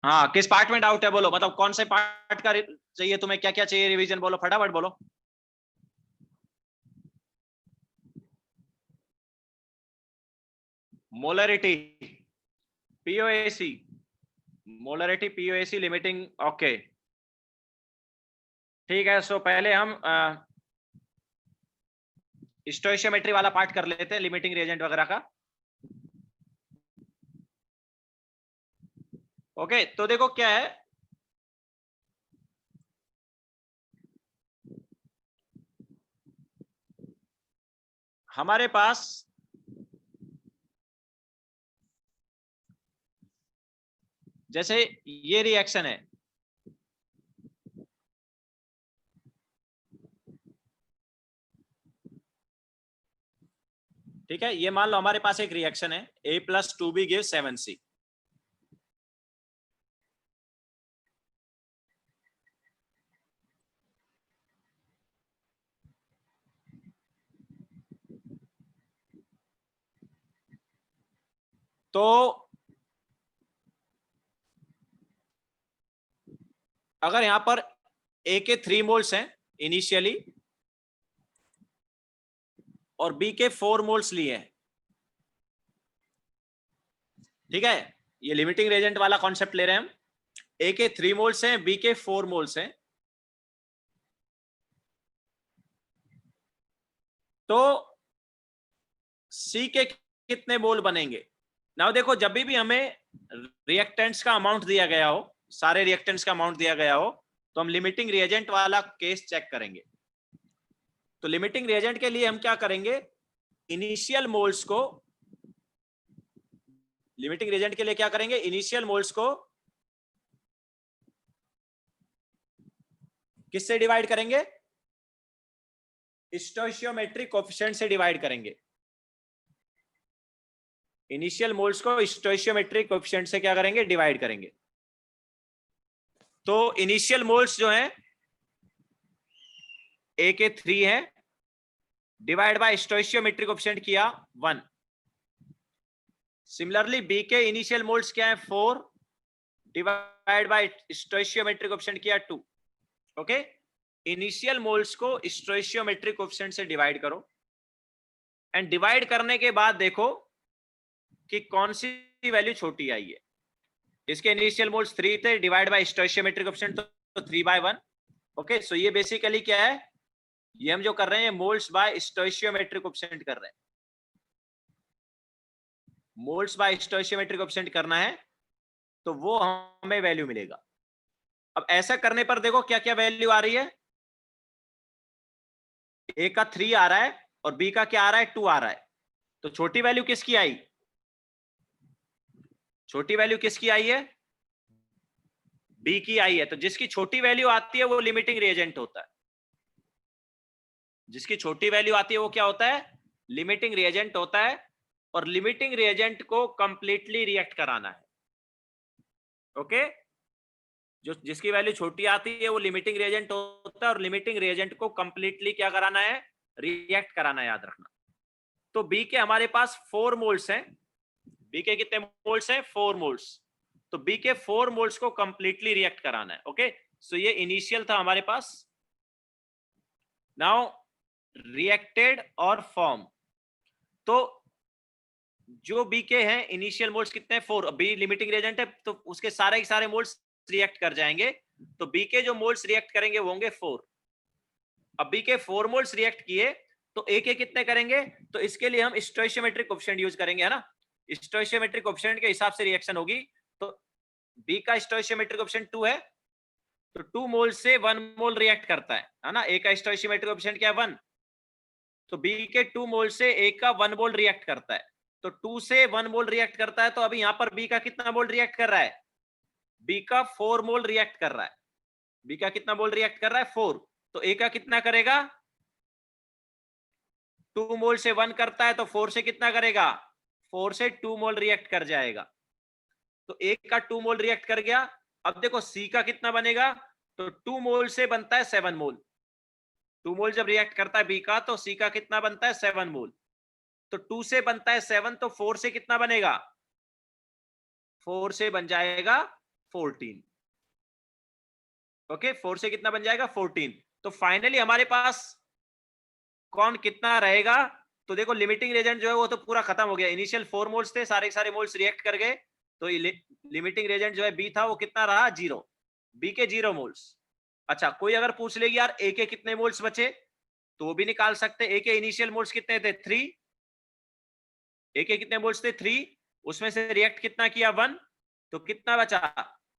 हाँ, किस पार्ट में डाउट है बोलो, मतलब कौन से पार्ट का चाहिए तुम्हें, क्या क्या चाहिए रिवीजन, बोलो फटाफट बोलो। Molarity, POAC, molarity POAC limiting, okay ठीक है। सो पहले हम स्टोइशियोमेट्री वाला पार्ट कर लेते हैं, लिमिटिंग रिएजेंट वगैरह का। ओके तो देखो क्या है, हमारे पास जैसे ये रिएक्शन है, ठीक है, ये मान लो हमारे पास एक रिएक्शन है A+2B गिव 7C। तो अगर यहां पर A के 3 मोल्स हैं इनिशियली और B के 4 मोल्स लिए हैं, ठीक है, ये लिमिटिंग रिएजेंट वाला कॉन्सेप्ट ले रहे हैं हम। A के 3 मोल्स हैं, B के 4 मोल्स हैं, तो C के कितने मोल बनेंगे। नाउ देखो जब भी हमें रिएक्टेंट्स का अमाउंट दिया गया हो, सारे रिएक्टेंट्स का अमाउंट दिया गया हो, तो हम लिमिटिंग रिएजेंट वाला केस चेक करेंगे। तो लिमिटिंग रिएजेंट के लिए हम क्या करेंगे, इनिशियल मोल्स को, लिमिटिंग रिएजेंट के लिए क्या करेंगे, इनिशियल मोल्स को किससे डिवाइड करेंगे, स्टोइशियोमेट्रिक कोएफिशिएंट से डिवाइड करेंगे। इनिशियल मोल्स को स्टोइशियोमेट्रिक कोएफिशिएंट से क्या करेंगे, डिवाइड करेंगे। तो इनिशियल मोल्स जो हैं A के 3 है, डिवाइड बाय स्टोइशियोमेट्रिक कोएफिशिएंट किया 1। सिमिलरली B के इनिशियल मोल्स क्या है 4, डिवाइड बाय स्टोइशियोमेट्रिक कोएफिशिएंट किया 2। ओके, इनिशियल मोल्स को स्टोइशियोमेट्रिक कोएफिशिएंट से डिवाइड करो एंड डिवाइड करने के बाद देखो कि कौन सी वैल्यू छोटी आई है। इसके इनिशियल मोल्स 3 थे, डिवाइड बाय स्टोइशियोमेट्रिक कोएफिशिएंट तो 3/1। ओके सो ये बेसिकली क्या है, ये हम जो कर रहे हैं मोल्स बाय स्टोइशियोमेट्रिक कोएफिशिएंट कर रहे हैं, मोल्स बाय स्टोइशियोमेट्रिक कोएफिशिएंट करना है, तो वो हमें वैल्यू मिलेगा। अब ऐसा करने पर देखो क्या क्या वैल्यू आ रही है, A का 3 आ रहा है और B का क्या आ रहा है, 2 आ रहा है। तो छोटी वैल्यू किसकी आई, छोटी वैल्यू किसकी आई है, B की आई है। तो जिसकी छोटी वैल्यू आती है वो लिमिटिंग रिएजेंट होता है, जिसकी छोटी वैल्यू आती है वो क्या होता है, लिमिटिंग रिएजेंट होता है। और लिमिटिंग रिएजेंट को कंप्लीटली रिएक्ट कराना है। ओके, जो जिसकी वैल्यू छोटी आती है वो लिमिटिंग रिएजेंट होता है और लिमिटिंग रिएजेंट को कंप्लीटली क्या कराना है, रिएक्ट कराना है, याद रखना। तो बी के हमारे पास 4 मोल्स हैं, बी के कितने मोल्स हैं, 4 मोल्स। तो बी के 4 मोल्स को कंप्लीटली रिएक्ट कराना है। ओके सो ये इनिशियल था हमारे पास। नाउ रिएक्टेड और फॉर्म, तो जो बी के हैं इनिशियल मोल्स कितने हैं 4, बी लिमिटिंग रिएजेंट है तो उसके सारे के सारे मोल्स रिएक्ट कर जाएंगे, तो बी के जो मोल्स रिएक्ट करेंगे वो होंगे 4। अब बी के 4 मोल्स रिएक्ट किए तो ए के कितने करेंगे, तो इसके लिए हम स्टोइशियोमेट्रिक कोएफिशिएंट यूज करेंगे, है ना, स्टोइशियोमेट्रिक कोएफिशिएंट के हिसाब से रिएक्शन होगी। तो बी का स्टोइशियोमेट्रिक कोएफिशिएंट 2 है, तो 2 मोल से 1 मोल रिएक्ट करता है ना, ए का स्टोइशियोमेट्रिक कोएफिशिएंट क्या है 1, तो बी के 2 मोल से ए का 1 मोल रिएक्ट करता है। तो 2 से 1 मोल रिएक्ट करता है, तो अभी यहां पर बी का कितना मोल रिएक्ट कर रहा है, बी का 4 मोल रिएक्ट कर रहा है, बी का कितना मोल रिएक्ट कर रहा है 4। तो ए का कितना करेगा, 2 मोल से 1 करता है तो 4 से कितना करेगा, 4 से 2 मोल रिएक्ट कर जाएगा। तो ए का 2 मोल रिएक्ट कर गया। अब देखो सी का कितना बनेगा, तो 2 मोल से बनता है 7 मोल, 2 मोल जब रिएक्ट करता है बी का तो सी का कितना बनता है 7 मोल। तो 2 से बनता है 7, तो 4 से कितना बनेगा, 4 से बन जाएगा 14। ओके, 4 से कितना बन जाएगा 14। तो फाइनली हमारे पास कौन कितना रहेगा? तो देखो लिमिटिंग रेजेंट जो है वो तो पूरा खत्म हो गया। इनिशियल 4 मोल्स थे, सारे सारे मोल्स रिएक्ट कर गए, तो लिमिटिंग रेजेंट जो है बी था वो कितना रहा? 0। बी के 0 मोल्स। अच्छा, कोई अगर पूछ ले यार ए के कितने मोल्स बचे, तो वो भी निकाल सकते। ए के इनिशियल मोल्स कितने थे? 3। ए के कितने मोल्स थे? 3। उसमें से रिएक्ट कितना किया? 1। तो कितना बचा?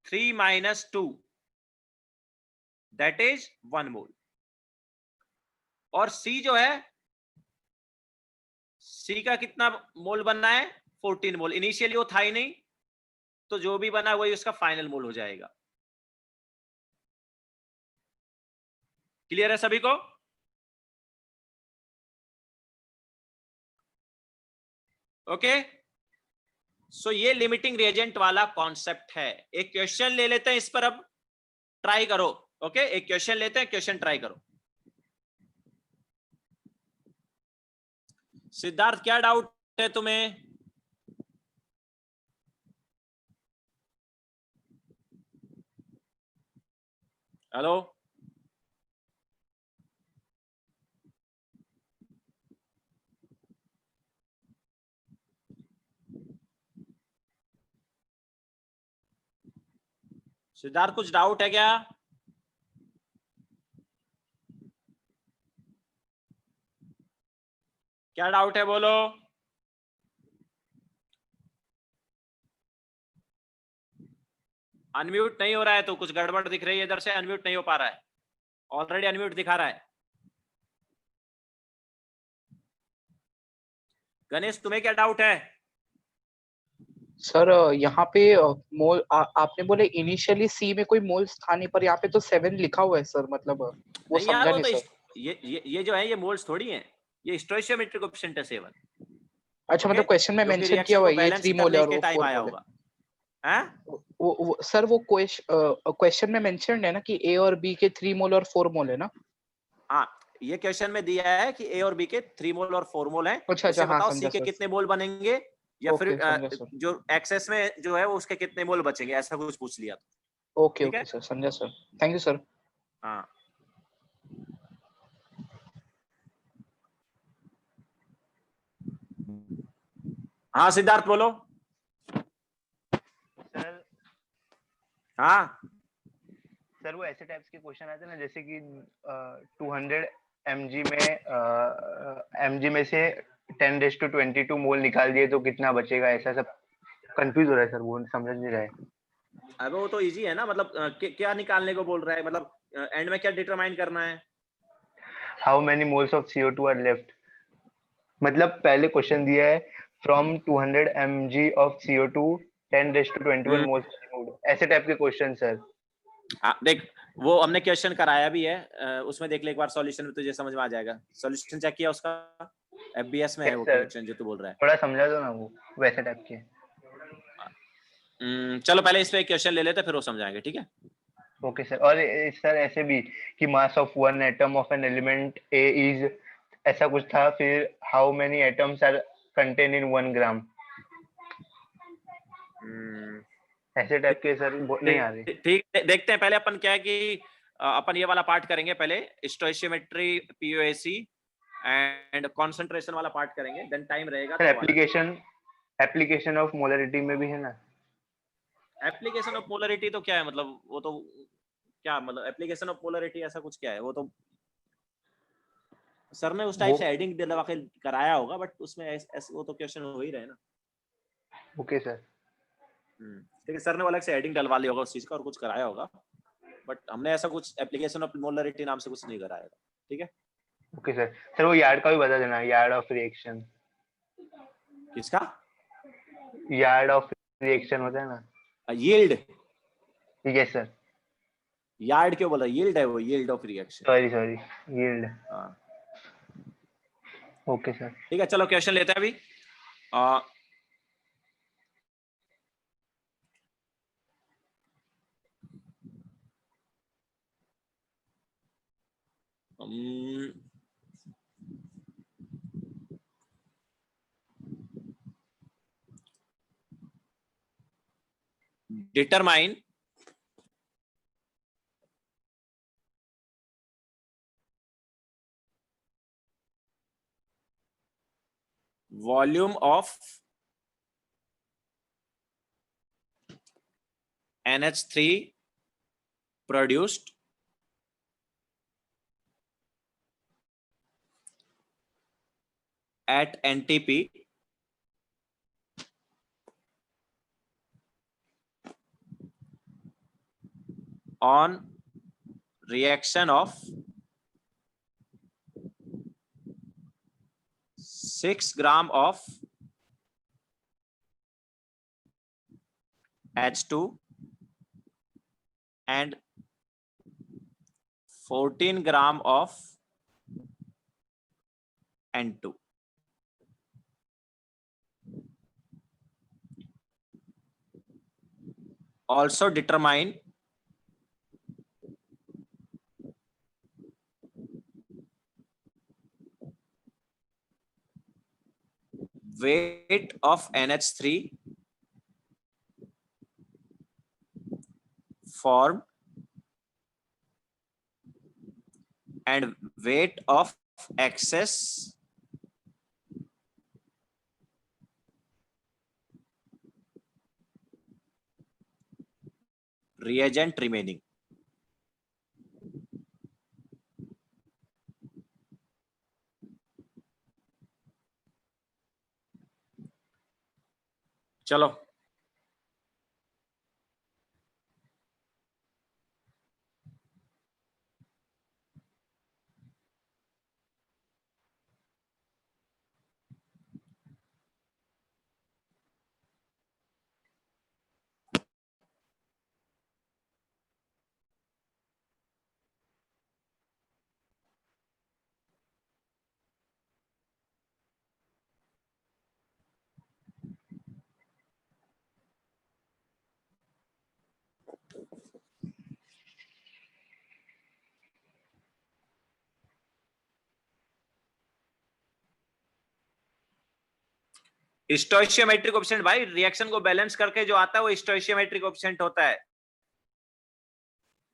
3 - 2, दैट इज 1 मोल। और सी जो है, सी का कितना मोल बनना है? 14 मोल। इनिशियली वो था ही नहीं, तो जो भी बना वही उसका फाइनल मोल हो जाएगा। क्लियर है सभी को? ओके, सो ये लिमिटिंग रिएजेंट वाला कॉन्सेप्ट है। एक क्वेश्चन ले लेते हैं इस पर, अब ट्राई करो। ओके, एक क्वेश्चन लेते हैं, क्वेश्चन ट्राई करो। सिद्धार्थ, क्या डाउट है तुम्हें? हेलो, सिद्धार्थ कुछ डाउट है क्या? क्या डाउट है बोलो। अनम्यूट नहीं हो रहा है तो कुछ गड़बड़ दिख रही है इधर से, अनम्यूट नहीं हो पा रहा है। ऑलरेडी अनम्यूट दिखा रहा है। गणेश, तुम्हें क्या डाउट है? सर यहाँ पे मोल आपने बोले इनिशियली सी में कोई मोल्स था नहीं, पर यहाँ पे तो 7 लिखा हुआ है सर, मतलब वो नहीं यार, समझा वो नहीं तो सर। ये जो है ये मोल्स थोड़ी हैं, ये स्टोइचियोमेट्रिक कोएफिशिएंट है 7। अच्छा, ओके, मतलब क्वेश्चन में जो कि मेंशन किया रिएक्शन हुआ को है ये बैलेंस 3 मोल है करने और के वो टाइम 4 आया मोल है। होगा। हैं? वो सर वो क्वेश्चन में मेंशन है ना कि ए और बी के 3 मोल और 4 मोल है ना। हाँ, ये क्वेश्चन में दिया है कि ए और बी के 3 मोल और 4 मोल हैं। अच्छा अच्छा, उससे हाँ बताओ सी समझा के सर। कितने मोल बनेंगे, या फिर ओके समझा सर। जो एक्सेस में जो है वो उसके कितने मोल बचेंगे, ऐसा कुछ पूछ लिया तो। ओके ठीक है। ओके सर, समझा सर। Thank you sir. हाँ, हाँ सिद्धार्थ बोलो। सर हाँ, सर वो ऐसे टाइप्स के क्वेश्चन आते हैं ना, जैसे कि 200 mg में से 10⁻22 मोल निकाल दिए तो कितना बचेगा, ऐसा सब कंफ्यूज हो रहा है सर, वो समझ नहीं रहा है। अब वो तो इजी है ना, मतलब क्या निकालने को बोल रहा है, मतलब एंड में क्या डिटरमाइन करना है? How many moles of CO2 are left, मतलब पहले क्वेश्चन दिया है फ्रॉम 200 mg ऑफ CO2 10⁻21 मोल्स रिमूव्ड, ऐसे टाइप के क्वेश्चन सर। देख, वो हमने क्वेश्चन कराया भी है, उसमें देख ले एक बार, सॉल्यूशन में तुझे समझ में आ जाएगा। सॉल्यूशन चेक किया उसका? एफबीएस में है वो सर क्वेश्चन जो तू बोल रहा है। थोड़ा समझा दो ना वो वैसे टाइप के। चलो पहले इस पे क्वेश्चन ले लेते, फिर वो समझाएंगे, ठीक है? Okay sir. और सर ऐसे भी कि mass of one atom of an element A is, ऐसा कुछ था, फिर how many atoms are contain in 1 gram, ऐसे टाइप के सर नहीं आ रही। ठीक, देखते हैं पहले अपन क्या है कि अपन ये वाला पार्ट करेंगे पहले, स्टोइचियोमेट्री, पीओएसी एंड कंसंट्रेशन वाला पार्ट करेंगे, देन टाइम रहेगा सर तो एप्लीकेशन ऑफ मोलरिटी में भी है ना। एप्लीकेशन ऑफ पोलरिटी तो क्या है, मतलब वो तो क्या, मतलब एप्लीकेशन ऑफ पोलरिटी ऐसा कुछ क्या है? वो तो सर ने उस टाइप वो से हेडिंग दिलवा के कराया होगा, बट उसमें वो तो क्वेश्चन हो ही रहे ना। Okay sir. ठीक है, सर ने अलग से हेडिंग डलवा लिया होगा उस चीज का और कुछ कराया होगा, बट हमने ऐसा कुछ एप्लीकेशन ऑफ मोलरिटी नाम से कुछ नहीं कराया था। ठीक है। Okay sir. सर वो यार्ड का भी बता देना, यार्ड ऑफ रिएक्शन। किसका? यार्ड ऑफ रिएक्शन होता है ना। यील्ड। ठीक है सर। यार्ड क्यों बोला? यील्ड है वो, yield of reaction. Sorry sorry, yield. हाँ, ओके सर। ठीक है, चलो क्वेश्चन लेते हैं अभी। आ, determine volume of NH3 produced at NTP on reaction of 6 gram of H2 and 14 gram of N2. Also determine weight of NH3 formed and weight of excess reagent remaining. चलो स्टोइशियोमेट्रिक coefficient भाई reaction को balance करके जो आता है वो स्टोइशियोमेट्रिक coefficient होता है।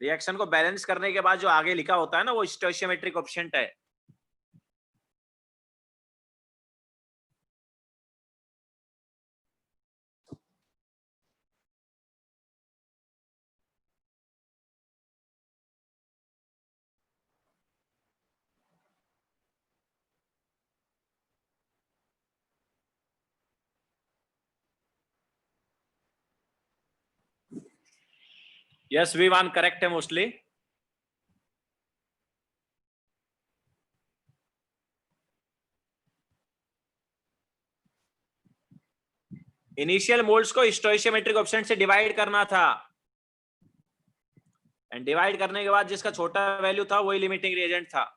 रिएक्शन को बैलेंस करने के बाद जो आगे लिखा होता है ना वो स्टोइशियोमेट्रिक कोएफिशिएंट है। यस V1 करेक्ट है मोस्टली। इनिशियल मोल्स को स्टोइशियोमेट्रिक कोएफिशिएंट से डिवाइड करना था एंड डिवाइड करने के बाद जिसका छोटा वैल्यू था वही लिमिटिंग रिएजेंट था।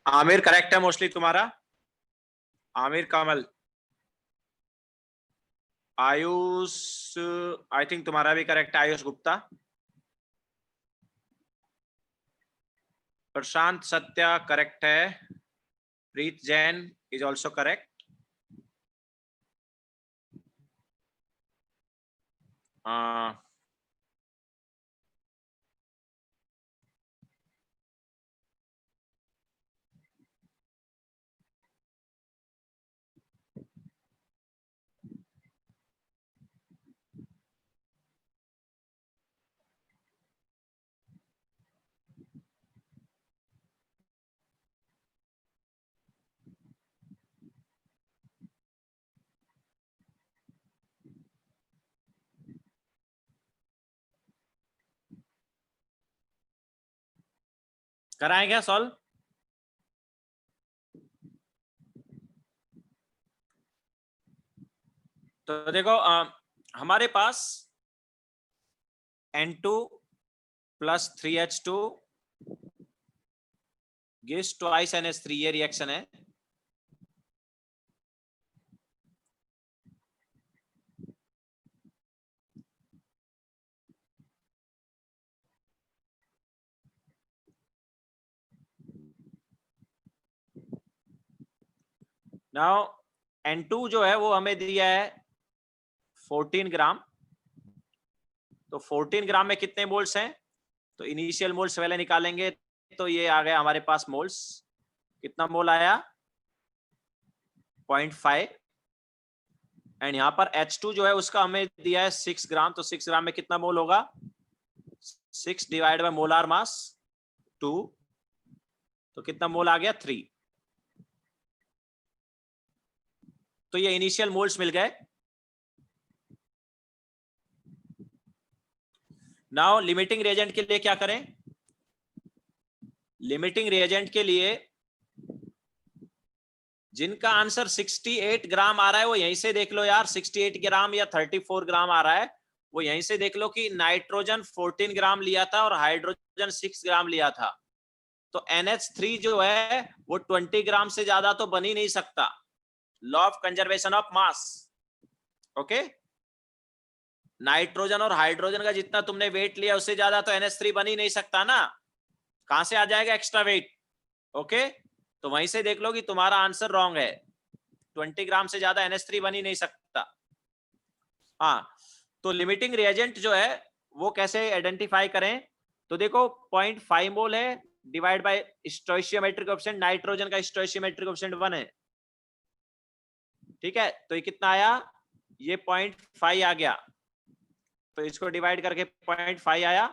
आमिर करेक्ट है मोस्टली तुम्हारा। आमिर कमल। आयुष आई थिंक तुम्हारा भी करेक्ट है, आयुष गुप्ता। प्रशांत सत्या करेक्ट है, प्रीत जैन इज ऑल्सो करेक्ट। कराएं क्या सॉल्व? तो देखो हमारे पास N2 plus 3H2 gives twice NH3, ये रिएक्शन है। नाउ N2 जो है वो हमें दिया है 14 ग्राम। तो 14 ग्राम में कितने मोल्स हैं? तो इनिशियल मोल्स पहले निकालेंगे, तो ये आ गया हमारे पास मोल्स। कितना मोल आया? 0.5। एंड यहाँ पर H2 जो है उसका हमें दिया है 6 ग्राम। तो 6 ग्राम में कितना मोल होगा? 6 डिवाइड बाय मोलार मास 2, तो कितना मोल आ गया? 3। तो ये इनिशियल मोल्स मिल गए। नाउ लिमिटिंग रिएजेंट के लिए क्या करें? लिमिटिंग रिएजेंट के लिए जिनका आंसर 68 ग्राम आ रहा है वो यहीं से देख लो यार। 68 ग्राम या 34 ग्राम आ रहा है, वो यहीं से देख लो कि नाइट्रोजन 14 ग्राम लिया था और हाइड्रोजन 6 ग्राम लिया था। तो NH3 जो है वो 20 ग्राम से ज्यादा तो बन ही नहीं सकता। Law of conservation of mass. Okay, nitrogen और हाइड्रोजन का जितना तुमने वेट लिया उससे ज्यादा तो NH3 बन ही नहीं सकता ना। कहां से आ जाएगा एक्स्ट्रा वेट? ओके, तो वहीं से देख लो कि तुम्हारा आंसर रॉन्ग है। 20 ग्राम से ज्यादा NH3 बन ही नहीं सकता। हाँ, तो लिमिटिंग रिएजेंट जो है वो कैसे आइडेंटिफाई करें? तो देखो 0.5 मोल है डिवाइड बाय स्टोइशियोमेट्रिक कोएफिशिएंट। नाइट्रोजन का स्टोइशियोमेट्रिक कोएफिशिएंट 1 है, ठीक है। तो ये कितना आया? ये 0.5 आ गया। तो इसको डिवाइड करके 0.5 आया।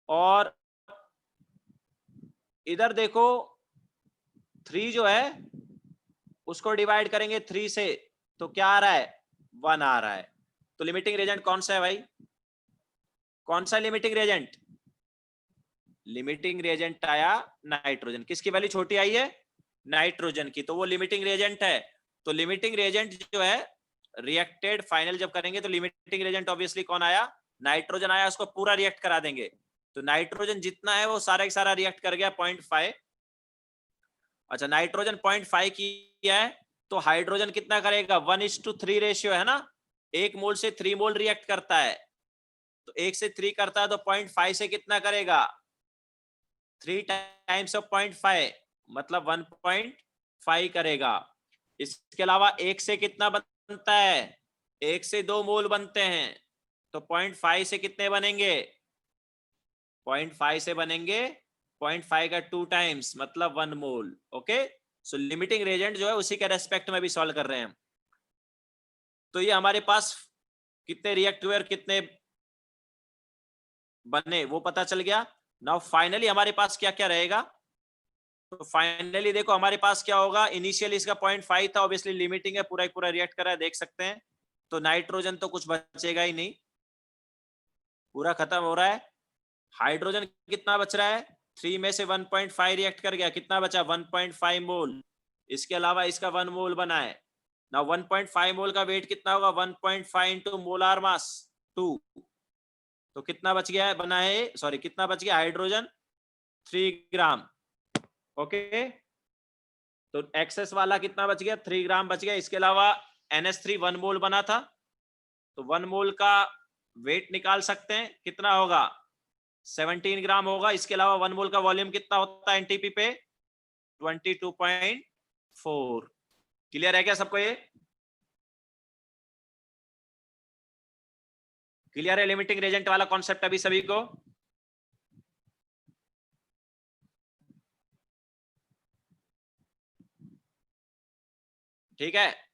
और इधर देखो 3 जो है उसको डिवाइड करेंगे 3 से, तो क्या आ रहा है? 1 आ रहा है। तो लिमिटिंग रिएजेंट कौन सा है भाई? कौन सा लिमिटिंग रिएजेंट? लिमिटिंग रिएजेंट आया नाइट्रोजन। किसकी वैल्यू छोटी आई है? नाइट्रोजन की। तो वो लिमिटिंग रिएजेंट है। तो लिमिटिंग रिएजेंट जो है रिएक्टेड फाइनल जब करेंगे तो लिमिटिंग रिएजेंट ऑब्वियसली कौन आया? नाइट्रोजन आया। उसको पूरा रिएक्ट करा देंगे। तो नाइट्रोजन जितना है वो सारा का सारा रिएक्ट कर गया 0.5। अच्छा, नाइट्रोजन 0.5 किया है, तो हाइड्रोजन कितना करेगा? 1:3 रेशियो है ना। 1 मोल से 3 मोल रिएक्ट करता है। तो 1 से 3 करता है, तो 0.5 से कितना करेगा? 3 टाइम्स ऑफ 0.5 मतलब 1.5 करेगा। इसके अलावा 1 से कितना बनता है? 1 से 2 मोल बनते हैं। तो 0.5 से कितने बनेंगे? 0.5 से बनेंगे 0.5 का 2 टाइम्स मतलब 1 मोल। ओके, सो लिमिटिंग रिएजेंट जो है उसी के रेस्पेक्ट में भी सॉल्व कर रहे हैं। तो ये हमारे पास कितने रिएक्ट हुए और कितने बने वो पता चल गया। नाउ फाइनली हमारे पास क्या क्या रहेगा? तो फाइनली देखो हमारे पास क्या होगा। इनिशियली इसका 0.5 था, ऑब्वियसली लिमिटिंग है, पूरा ही पूरा रिएक्ट कर रहा है, देख सकते हैं। तो नाइट्रोजन तो कुछ बचेगा ही नहीं, पूरा खत्म हो रहा है। हाइड्रोजन कितना बच रहा है? 3 में से 1.5 रिएक्ट कर गया, कितना बचा? 1.5 मोल। इसके अलावा इसका 1 मोल बना है ना। 1.5 मोल का वेट कितना होगा? 1.5 इंटू मोलार मास 2। तो कितना बच गया है बना है? सॉरी, कितना बच गया? हाइड्रोजन 3 ग्राम। ओके, तो एक्सेस वाला कितना बच गया? 3 ग्राम बच गया। इसके अलावा NH3 1 मोल बना था, तो 1 मोल का वेट निकाल सकते हैं, कितना होगा? 17 ग्राम होगा। इसके अलावा 1 मोल का वॉल्यूम कितना होता है एनटीपी पे? 22.4। क्लियर है क्या सबको? ये क्लियर है लिमिटिंग रेजेंट वाला कॉन्सेप्ट अभी सभी को? ठीक है।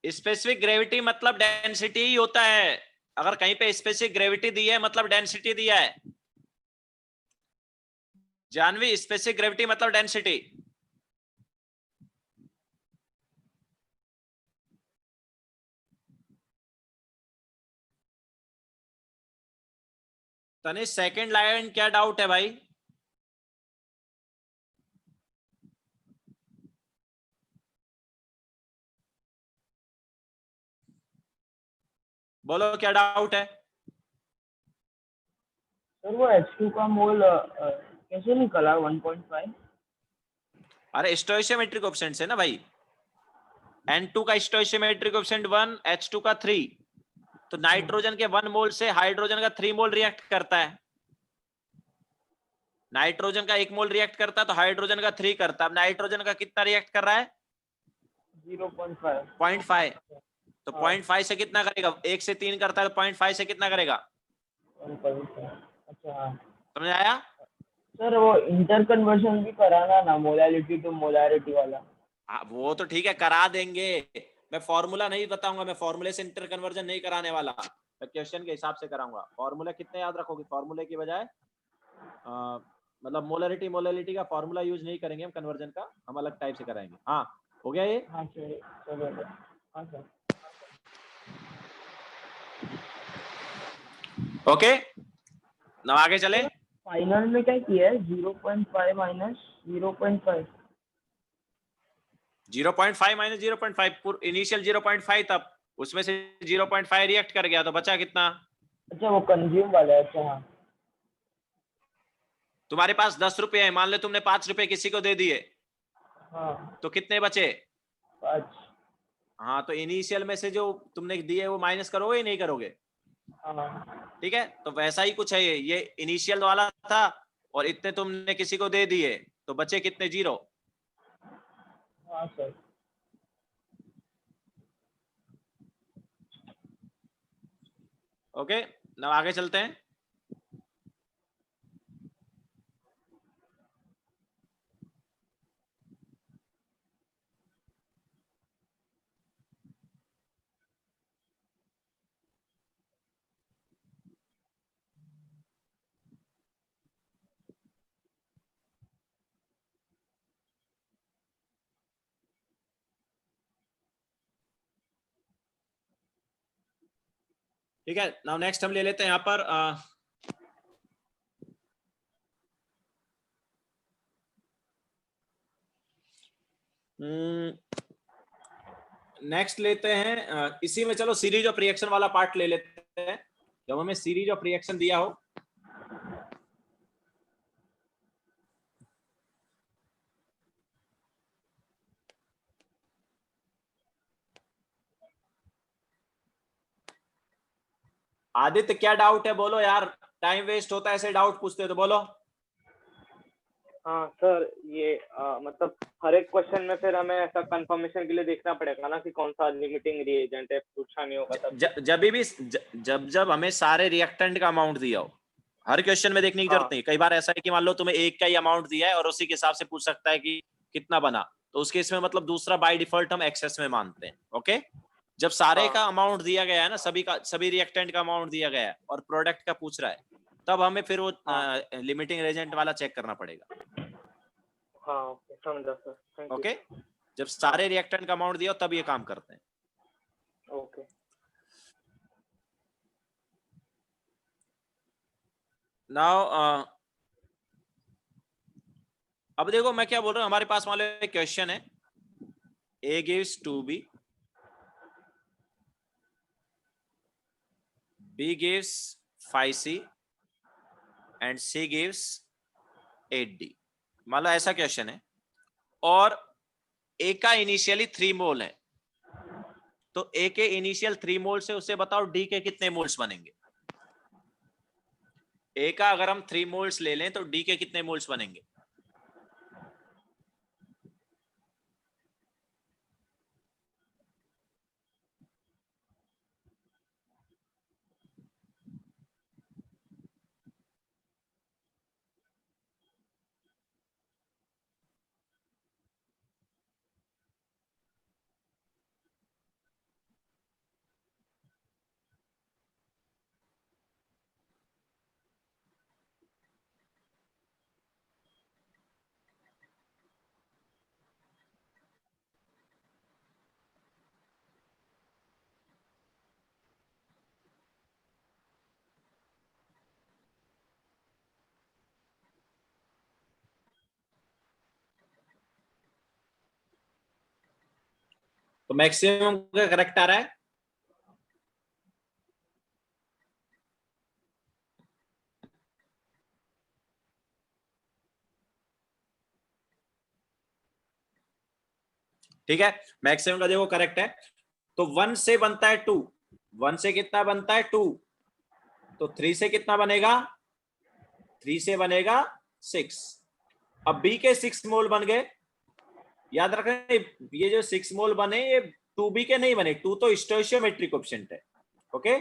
स्पेसिफिक ग्रेविटी मतलब डेंसिटी ही होता है। अगर कहीं पे स्पेसिफिक ग्रेविटी दी है मतलब डेंसिटी दिया है। जानवी, स्पेसिफिक ग्रेविटी मतलब डेंसिटी। तनिष, सेकंड लाइन क्या डाउट है भाई? बोलो क्या डाउट है? सर वो H2 का मोल कैसे निकला 1.5? अरे स्टोइशियोमेट्रिक कोएफिशिएंट है ना भाई। N2 का स्टोइशियोमेट्रिक कोएफिशिएंट 1, H2 का 3। तो नाइट्रोजन के 1 मोल से हाइड्रोजन का 3 मोल रिएक्ट करता है। नाइट्रोजन का 1 मोल रिएक्ट करता है तो हाइड्रोजन का 3 करता है। अब नाइट्रोजन का कितना रिएक्ट कर रहा है? 0.5। 0.5। तो हाँ। 0.5 से कितना करेगा? 1 से 3 करता है तो 0.5 से कितना करेगा? 1.5। अच्छा हाँ। समझ आया? सर वो इंटर कन्वर्जन भी कराना ना, मोलालिटी टू मोलारिटी वाला। वो तो ठीक है, करा देंगे। मैं फॉर्मूला नहीं बताऊंगा, मैं फॉर्मूले से इंटर कन्वर्जन नहीं कराने वाला, मैं क्वेश्चन के हिसाब से कराऊंगा। फॉर्मूला कितने याद रखोगे? फॉर्मूले की बजाय मतलब मोलारिटी का फॉर्मूला यूज नहीं करेंगे हम, कन्वर्जन का हम अलग टाइप से कराएंगे। हाँ, हो गया ये? हाँ सर, चलो। हाँ सर। ओके, ना आगे चले। फाइनल में क्या किया है? 0.5 माइनस 0.5। 0.5 माइनस 0.5, इनिशियल 0.5 तब उसमें से 0.5 रिएक्ट कर गया तो बचा कितना? अच्छा वो कंज्यूम वाला है। अच्छा हाँ। तुम्हारे पास 10 रुपए है, मान लो तुमने 5 रुपए किसी को दे दिए, हाँ तो कितने बचे? 5। हाँ, तो इनिशियल में से जो तुमने दिए वो माइनस करोगे या नहीं करोगे? हाँ ठीक है, तो वैसा ही कुछ है ये इनिशियल वाला था और इतने तुमने किसी को दे दिए तो बचे कितने? 0। हाँ सर। ओके, now आगे चलते हैं। ठीक है, नाउ नेक्स्ट हम ले लेते हैं यहाँ पर नेक्स्ट लेते हैं इसी में, चलो सीरीज ऑफ रिएक्शन वाला पार्ट ले लेते हैं। जब हमें सीरीज ऑफ रिएक्शन दिया हो, आदित्य क्या डाउट है बोलो यार, टाइम वेस्ट होता है ऐसे डाउट पूछते हो तो बोलो। हाँ सर, ये मतलब हर एक क्वेश्चन में फिर हमें ऐसा कंफर्मेशन के लिए देखना पड़ेगा ना कि कौन सा लिमिटिंग रिएजेंट है, पूछा नहीं होगा तब। जब हमें सारे रिएक्टेंट का अमाउंट दिया हो, हर क्वेश्चन में देखने की जरूरत नहीं। कई बार ऐसा है कि मान लो तुम्हें एक का ही अमाउंट दिया है और उसी के हिसाब से पूछ सकता है कि कितना बना, तो उसके इसमें मतलब दूसरा बाय डिफॉल्ट हम एक्सेस में मानते हैं। ओके, जब सारे का अमाउंट दिया गया है ना, सभी रिएक्टेंट का अमाउंट दिया गया है और प्रोडक्ट का पूछ रहा है, तब हमें फिर वो लिमिटिंग रिएजेंट वाला चेक करना पड़ेगा। हाँ ओके, समझा सर, थैंक यू। ओके, जब सारे रिएक्टेंट का अमाउंट दिया हो तब ये काम करते हैं। ओके। नाउ अब देखो मैं क्या बोल रहा हूँ, हमारे पास मान लो एक क्वेश्चन है, A gives 2B, B gives 5C and C gives 8D। मान लो ऐसा क्वेश्चन है और ए का इनिशियली 3 मोल है, तो ए के इनिशियल 3 मोल से उसे बताओ डी के कितने मोल्स बनेंगे। ए का अगर हम 3 मोल्स ले लें तो डी के कितने मोल्स बनेंगे। तो मैक्सिमम का करेक्ट आ रहा है। ठीक है, मैक्सिमम का देखो करेक्ट है। तो 1 से बनता है 2, 1 से कितना बनता है 2, तो 3 से कितना बनेगा, 3 से बनेगा 6। अब बी के 6 मोल बन गए। याद रखना ये जो 6 मोल बने ये 2b के नहीं बने, 2 तो स्टोइशियोमेट्रिक कोएफिशिएंट है। ओके,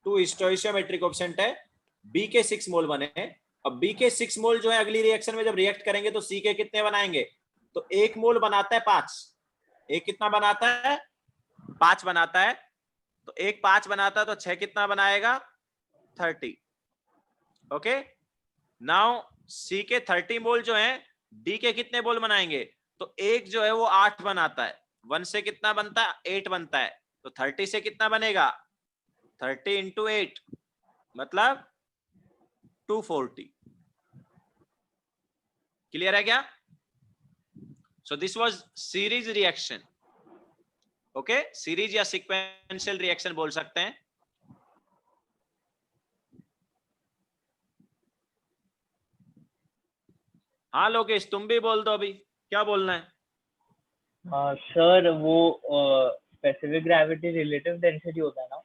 2 स्टोइशियोमेट्रिक कोएफिशिएंट है, बी के 6 मोल बने। अब बी के 6 मोल जो है अगली रिएक्शन में जब रिएक्ट करेंगे तो सी के कितने बनाएंगे, तो 1 मोल बनाता है 5, एक कितना बनाता है 5 बनाता है, तो एक 5 बनाता है तो 6 कितना बनाएगा 30। ओके, नाउ सी के 30 मोल जो है डी के कितने मोल बनाएंगे, तो एक जो है वो 8 बनाता है, 1 से कितना बनता है 8 बनता है, तो 30 से कितना बनेगा 30 इंटू 8 मतलब 240। क्लियर है क्या। So this was series reaction. Okay, series या सीक्वेंशियल रिएक्शन बोल सकते हैं। हाँ लोकेश तुम भी बोल दो, अभी क्या बोलना है। सर वो स्पेसिफिक ग्रेविटी रिलेटिव डेंसिटी होता है ना,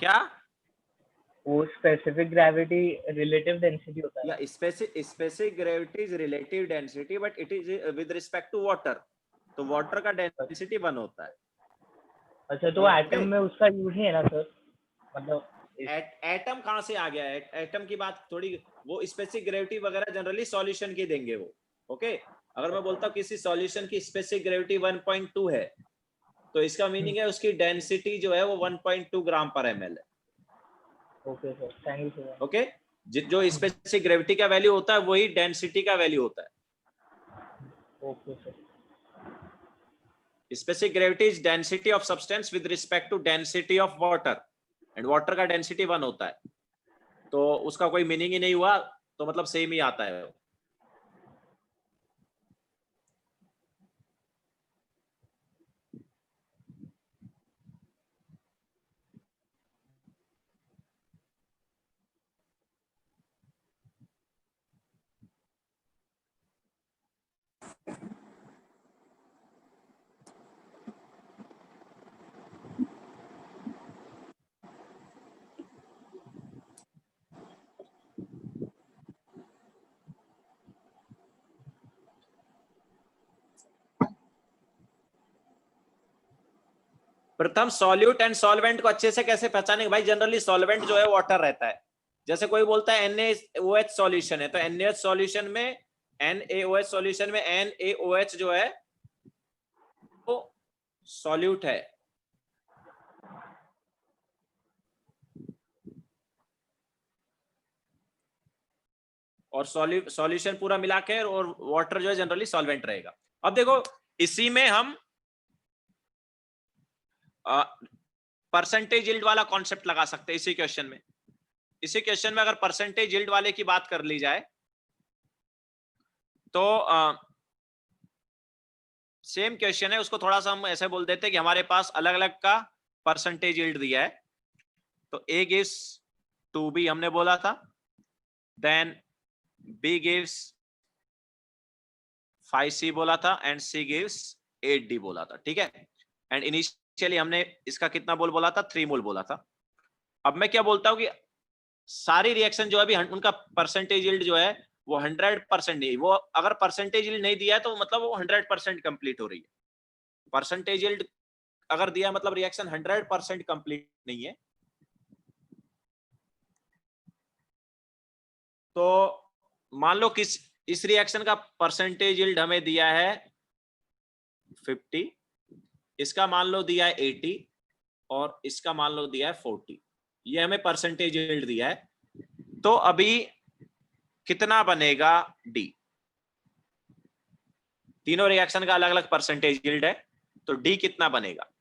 क्या वो स्पेसिफिक ग्रेविटी रिलेटिव डेंसिटी होता है या ना? Specific gravity is relative density but it is with respect to water, तो वाटर का डेंसिटी 1 होता है। अच्छा, तो एटम में उसका यूज नहीं है ना सर, मतलब एटम कहां से आ गया है, एटम की बात थोड़ी, वो स्पेसिफिक ग्रेविटी वगैरह जनरली सॉल्यूशन की देंगे वो। ओके, अगर मैं बोलता हूँ किसी सॉल्यूशन की स्पेसिफिक ग्रेविटी 1.2 है, तो इसका मीनिंग है उसकी डेंसिटी जो है वो 1.2 ग्राम पर ml है। Okay sir, thank you sir. Okay, जो स्पेसिफिक ग्रेविटी का वैल्यू होता है वही डेंसिटी का वैल्यू होता है। Okay sir. Specific gravity is density of substance with respect to density of water, and water का डेंसिटी 1 होता है, तो उसका कोई मीनिंग ही नहीं हुआ, तो मतलब सेम ही आता है। प्रथम सॉल्यूट एंड सॉल्वेंट को अच्छे से कैसे पहचानेंगे भाई, जनरली सॉल्वेंट जो है वाटर रहता है। जैसे कोई बोलता है NaOH सॉल्यूशन है, तो NaOH सॉल्यूशन में NaOH सॉल्यूशन में NaOH जो है वो सॉल्यूट है। और सॉल्यूशन पूरा मिला के, और वाटर जो है जनरली सॉल्वेंट रहेगा। अब देखो इसी में हम परसेंटेज यील्ड वाला कॉन्सेप्ट लगा सकते हैं इसी क्वेश्चन में। इसी क्वेश्चन में अगर परसेंटेज यील्ड वाले की बात कर ली जाए तो सेम क्वेश्चन है, उसको थोड़ा सा हम ऐसे बोल देते हैं कि हमारे पास अलग अलग का परसेंटेज यील्ड दिया है। तो A gives 2B हमने बोला था, देन B gives 5C बोला था एंड C गिव्स 8D बोला था, ठीक है। एंड इनिशियली हमने इसका कितना मोल बोला था, 3 मोल बोला था। अब मैं क्या बोलता हूं कि सारी रिएक्शन जो है अभी उनका परसेंटेज यील्ड जो है वो 100% नहीं, वो अगर परसेंटेज यील्ड नहीं दिया है तो मतलब वो 100% कंप्लीट हो रही है। परसेंटेज यील्ड अगर दिया मतलब रिएक्शन 100% कंप्लीट नहीं है। तो मान लो किस इस रिएक्शन का परसेंटेज यील्ड हमें दिया है 50, इसका मान लो दिया है 80 और इसका मान लो दिया है 40। ये हमें परसेंटेज यील्ड दिया है। तो अभी कितना बनेगा डी? तीनों रिएक्शन का अलग अलग परसेंटेज यील्ड है, तो डी कितना बनेगा?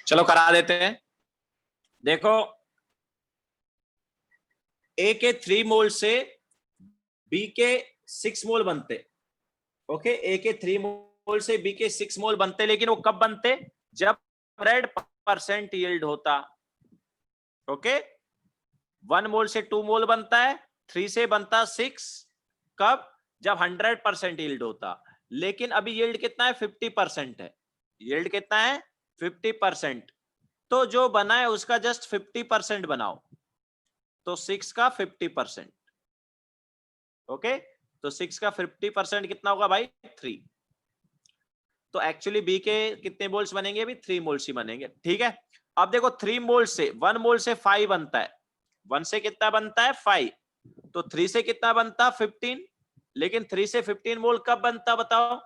चलो करा देते हैं। देखो ए के 3 मोल से बी के 6 मोल बनते। ओके, ए के 3 मोल से बी के 6 मोल बनते, लेकिन वो कब बनते? जब 100% यील्ड होता। ओके, 1 मोल से 2 मोल बनता है, 3 से बनता 6, कब? जब 100% यील्ड होता। लेकिन अभी यील्ड कितना है? 50% है। यील्ड कितना है? 50%। तो जो बना है उसका जस्ट 50% बनाओ, तो 6 का 50%। ओके, तो 6 का 50% कितना होगा भाई? 3। तो एक्चुअली बी के कितने मोल्स बनेंगे? अभी 3 मोल्स ही बनेंगे, ठीक है। अब देखो 3 मोल से 1 मोल से 5 बनता है, 1 से कितना बनता है? 5। तो 3 से कितना बनता? 15। लेकिन 3 से 15 मोल कब बनता बताओ?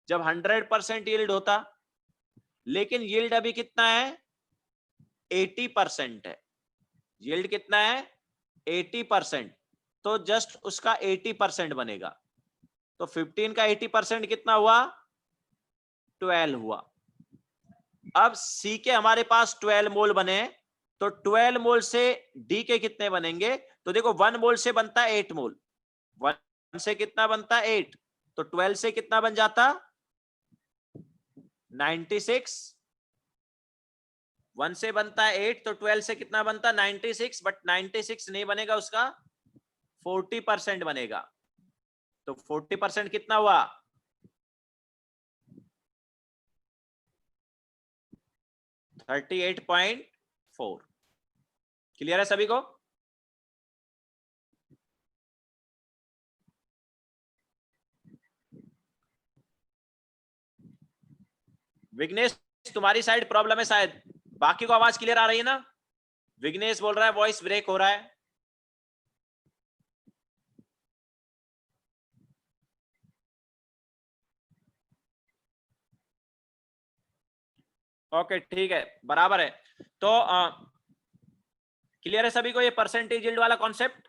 जब 100% यील्ड होता। लेकिन यील्ड अभी कितना है? 80% है। यील्ड कितना है? 80%। तो जस्ट उसका 80% बनेगा। तो 15 का 80% कितना हुआ? 12 हुआ। अब सी के हमारे पास 12 मोल बने, तो 12 मोल से डी के कितने बनेंगे? तो देखो 1 मोल से बनता है 8 मोल, 1 से कितना बनता है? 8। तो 12 से कितना बन जाता? 96। 1 से बनता है 8, तो 12 से कितना बनता? 96। बट 96 नहीं बनेगा, उसका 40% बनेगा। तो 40% कितना हुआ? 38.4। क्लियर है सभी को? विघ्नेश तुम्हारी साइड प्रॉब्लम है शायद, बाकी को आवाज क्लियर आ रही है ना? विघ्नेश बोल रहा है वॉइस ब्रेक हो रहा है। ओके ठीक है, बराबर है। तो क्लियर है सभी को ये परसेंटेज यील्ड वाला कॉन्सेप्ट?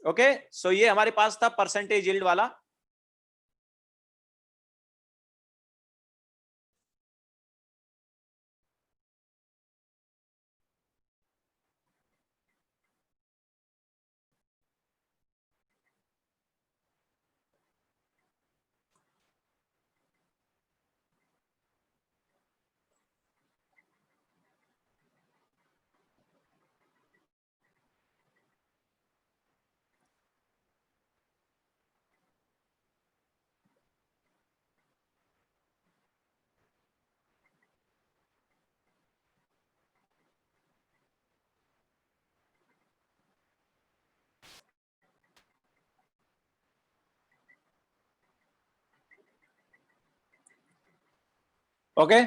ओके, सो ये हमारे पास था परसेंटेज यील्ड वाला। ओके,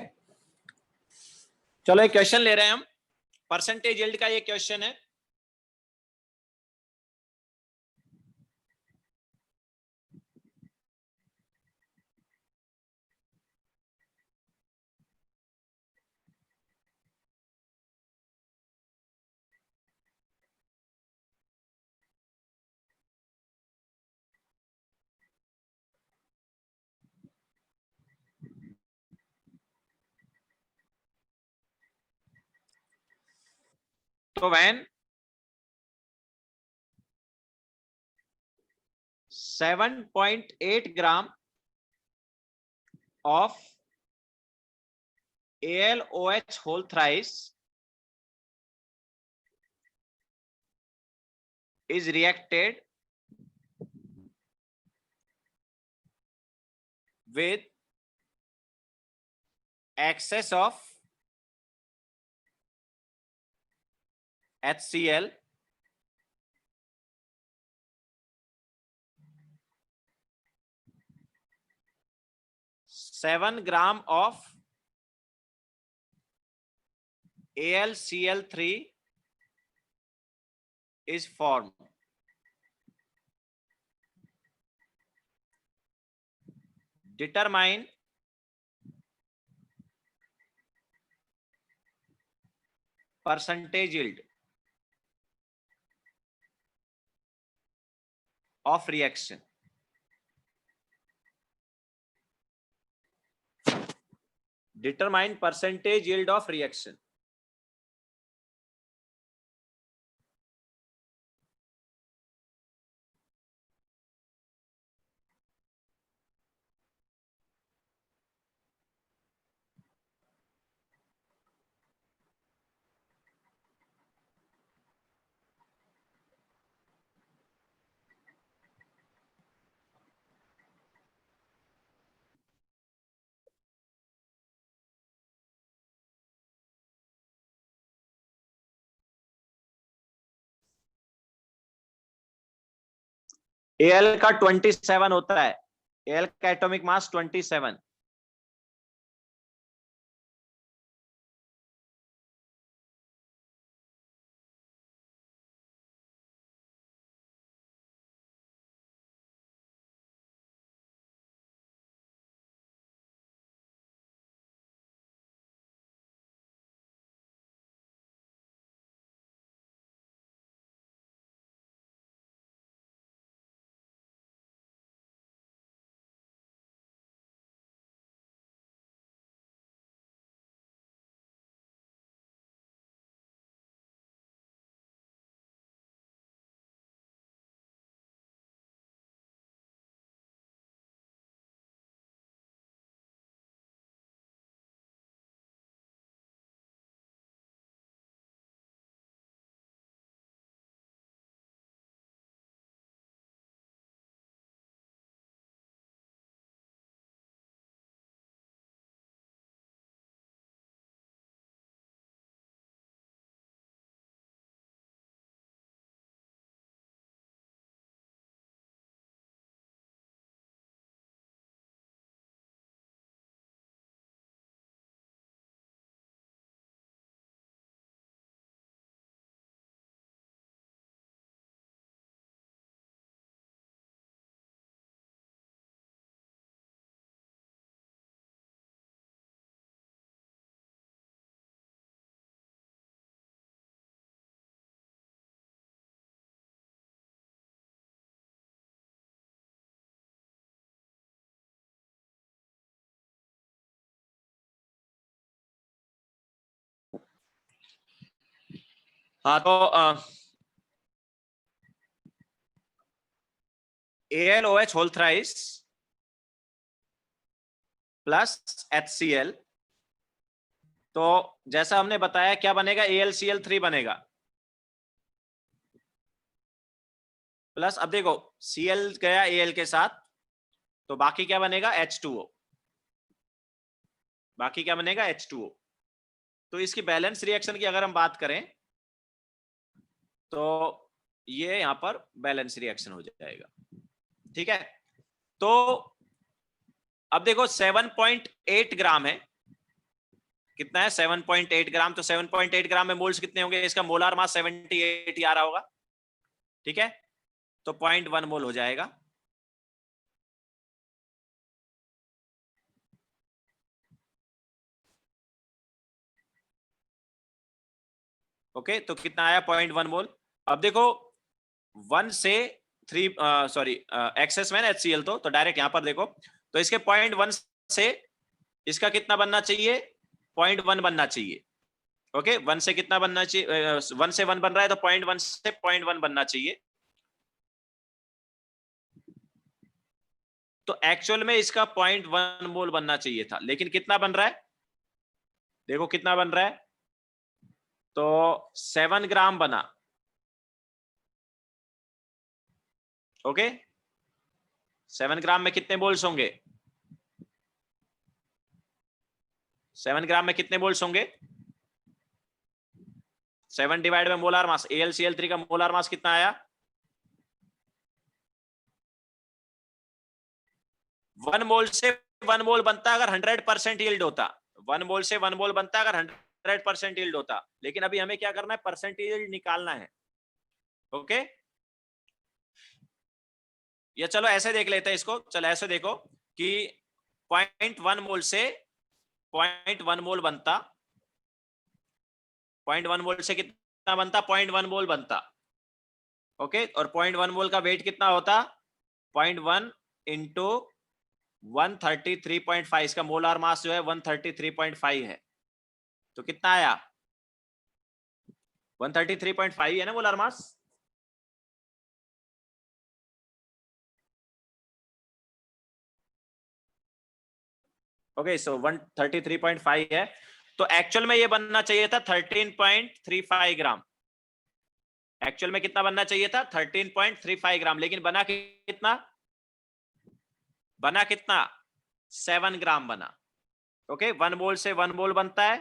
चलो एक क्वेश्चन ले रहे हैं हम, परसेंटेज यील्ड का ये क्वेश्चन है। तो when 7.8 gram of AlOH whole thrice is reacted with excess of HCl seven gram of AlCl3 is formed. Determine percentage yield of reaction. Determine percentage yield of reaction. Al का 27 होता है, Al का atomic mass 27। हाँ तो AlOH whole thrice plus HCl, तो जैसा हमने बताया क्या बनेगा, AlCl3 बनेगा, प्लस अब देखो Cl गया Al के साथ, तो बाकी क्या बनेगा, H2O, बाकी क्या बनेगा, H2O। तो इसकी बैलेंस रिएक्शन की अगर हम बात करें तो ये यहां पर बैलेंस रिएक्शन हो जाएगा, ठीक है। तो अब देखो 7.8 ग्राम है, कितना है, 7.8 ग्राम, तो 7.8 ग्राम में मोल्स कितने होंगे, इसका मोलार मास 78 ही आ रहा होगा, ठीक है, तो 0.1 मोल हो जाएगा। ओके, तो कितना आया, 0.1 मोल। अब देखो 1 से 3 सॉरी एक्सेस में HCl, तो डायरेक्ट यहां पर देखो, तो इसके 0.1 से इसका कितना बनना चाहिए, 0.1 बनना चाहिए। ओके, 1 से कितना बनना चाहिए, 1 से 1 बन रहा है, तो 0.1 से 0.1 बनना चाहिए। तो एक्चुअल में इसका 0.1 मोल बनना चाहिए था, लेकिन कितना बन रहा है, देखो कितना बन रहा है, तो 7 ग्राम बना। ओके, 7 ग्राम में कितने मोल्स होंगे, 7 ग्राम में कितने मोल्स होंगे, 7 डिवाइड में मोलार मास, AlCl3 का मोलार मास कितना आया, 1 मोल से 1 मोल बनता अगर 100% यील्ड होता, 1 मोल से 1 मोल बनता अगर 100% यील्ड होता, लेकिन अभी हमें क्या करना है, परसेंटेज यील्ड निकालना है। ओके, या चलो ऐसे देख लेते हैं इसको, चलो ऐसे देखो कि 0.1 मोल से 0.1 मोल बनता, 0.1 मोल से कितना बनता, 0.1 मोल बनता। ओके, और 0.1 मोल का वेट कितना होता, 0.1 इंटू 133.5, इसका मोलार मास जो है 133.5 है, तो कितना आया, 133.5 है ना मोलार मास। ओके, सो 133.5 है, तो एक्चुअल में ये बनना चाहिए था 13.35 ग्राम, एक्चुअल में कितना बनना चाहिए था, 13.35 ग्राम, लेकिन बना कितना, बना कितना, 7 ग्राम बना। ओके, 1 मोल से 1 मोल बनता है,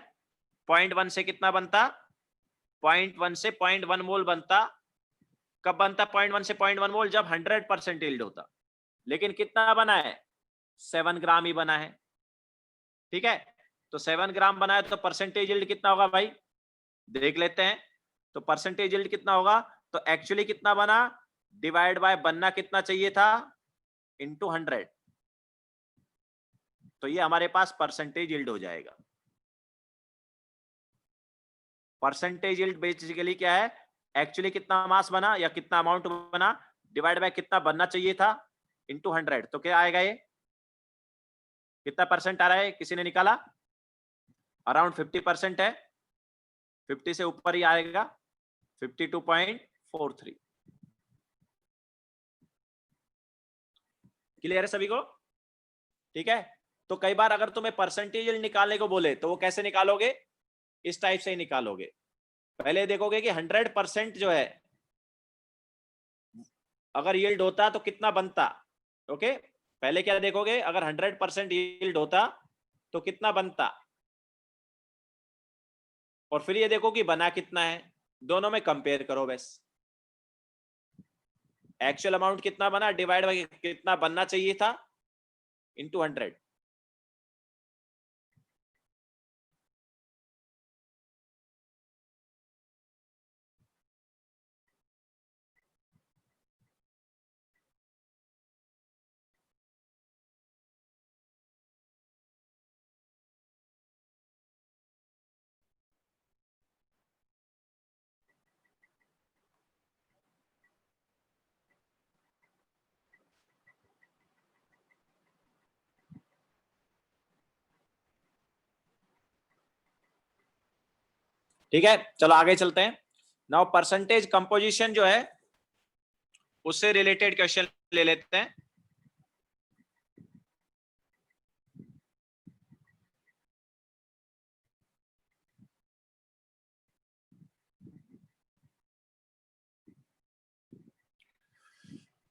0.1 से कितना बनता, 0.1 से 0.1 मोल बनता, कब बनता 0.1 से 0.1 मोल, जब 100% यील्ड होता, लेकिन कितना बना है, 7 ग्राम ही बना है, ठीक है। तो 7 ग्राम बना है, तो परसेंटेज यील्ड कितना होगा भाई, देख लेते हैं, तो परसेंटेज यील्ड कितना होगा, तो एक्चुअली कितना बना, डिवाइड बाय बनना कितना चाहिए था, इनटू 100, तो ये हमारे पास परसेंटेज यील्ड हो जाएगा। परसेंटेज यील्ड बेसिकली क्या है, एक्चुअली कितना मास बना या कितना अमाउंट बना, डिवाइड बाय कितना बनना चाहिए था, इनटू 100, तो क्या आएगा, ये कितना परसेंट आ रहा है, किसी ने निकाला, अराउंड 50% है, 50 से ऊपर ही आएगा, 52.43। क्लियर है सभी को, ठीक है। तो कई बार अगर तुम्हें परसेंटेज यील्ड निकालने को बोले तो वो कैसे निकालोगे, इस टाइप से ही निकालोगे, पहले देखोगे कि 100% जो है अगर यील्ड होता तो कितना बनता। ओके, पहले क्या देखोगे, अगर 100% यील्ड होता तो कितना बनता, और फिर ये देखो कि बना कितना है, दोनों में कंपेयर करो बस, एक्चुअल अमाउंट कितना बना डिवाइड बाय कितना बनना चाहिए था इनटू 100। ठीक है, चलो आगे चलते हैं। नाउ परसेंटेज कंपोजिशन जो है उससे रिलेटेड क्वेश्चन ले लेते हैं।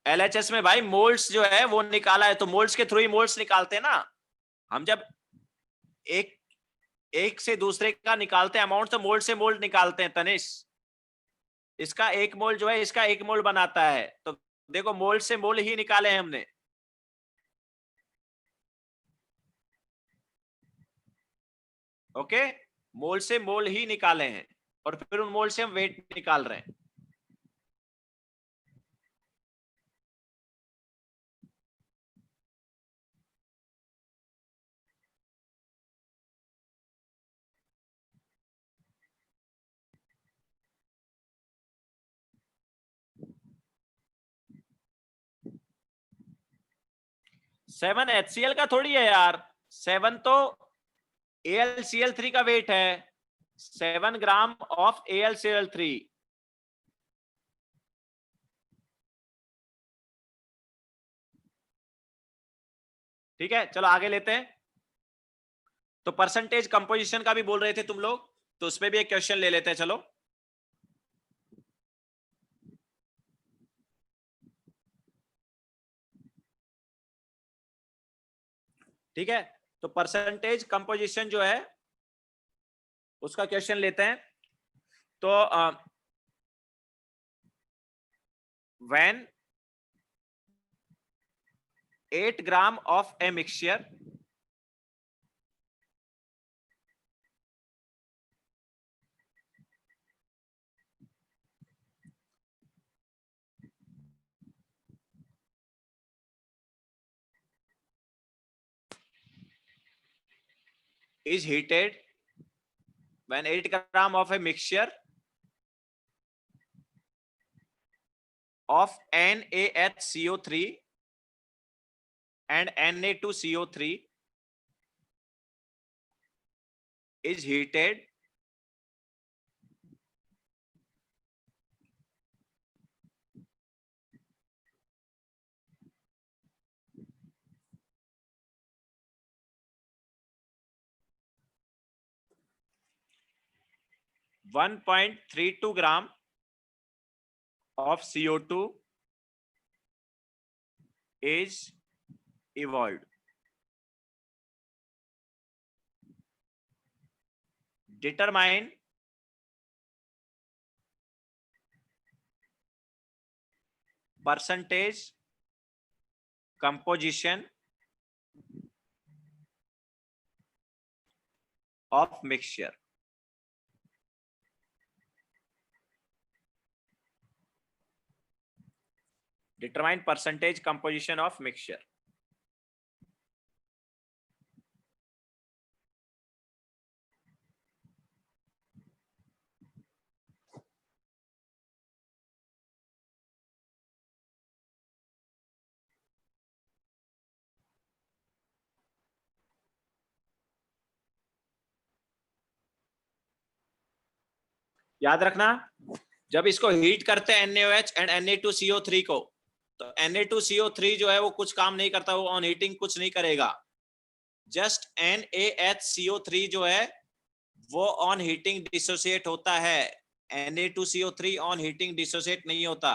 एलएचएस में भाई मोल्स जो है वो निकाला है, तो मोल्स के थ्रू ही मोल्स निकालते हैं ना हम। जब एक से दूसरे का निकालते हैं अमाउंट, तो मोल से मोल निकालते हैं। तनिष, इसका एक मोल जो है इसका एक मोल बनाता है, तो देखो मोल से मोल ही निकाले हैं हमने। ओके, मोल से मोल ही निकाले हैं और फिर उन मोल से हम वेट निकाल रहे हैं। सेवन HCl का थोड़ी है यार, 7 तो AlCl3 का वेट है, 7 ग्राम ऑफ AlCl3। ठीक है, चलो आगे लेते हैं। तो परसेंटेज कंपोजिशन का भी बोल रहे थे तुम लोग, तो उसमें भी एक क्वेश्चन ले लेते हैं। चलो ठीक है, तो परसेंटेज कंपोजिशन जो है उसका क्वेश्चन लेते हैं। तो when 8 gram of a mixture is heated, when 8 gram of a mixture of NaHCO3 and Na2CO3 is heated, (1.32 gram of CO2 is evolved. Determine percentage composition of mixture. Determine percentage composition of mixture. याद रखना, जब इसको heat करते हैं NaOH and Na2CO3 को, तो Na2CO3 जो है वो कुछ काम नहीं करता, वो ऑन हीटिंग कुछ नहीं करेगा। जस्ट NaHCO3 जो है वो ऑन हीटिंग डिसोसिएट होता है, Na2CO3 ऑन हीटिंग डिसोसिएट नहीं होता,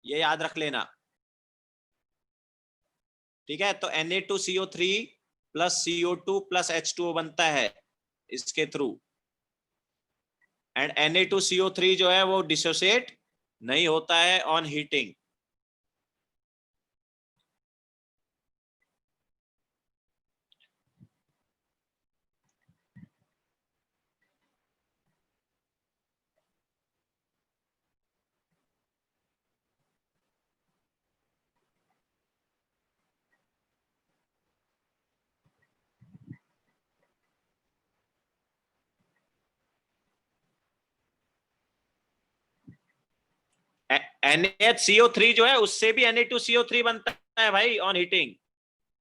ये याद रख लेना। ठीक है, तो Na2CO3 plus CO2 plus H2O बनता है इसके थ्रू, एंड Na2CO3 जो है वो डिसोसिएट नहीं होता है ऑन हीटिंग। NaHCO3 जो है उससे भी Na2CO3 बनता है भाई ऑन हीटिंग।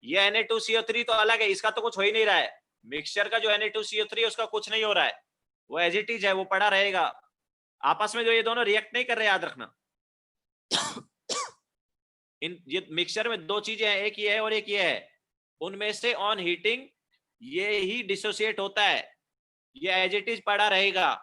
ये Na2CO3 तो अलग है, इसका तो कुछ हो ही नहीं रहा है। मिक्सचर का जो Na2CO3 है उसका कुछ नहीं हो रहा है, वो एज इट इज है, वो पड़ा रहेगा। आपस में जो ये दोनों रिएक्ट नहीं कर रहे, याद रखना। इन ये मिक्सचर में दो चीजें हैं, एक ये है और एक ये है। उनमें से ऑन हीटिंग ये ही डिसोसिएट होता है, ये एज इट इज पड़ा रहेगा।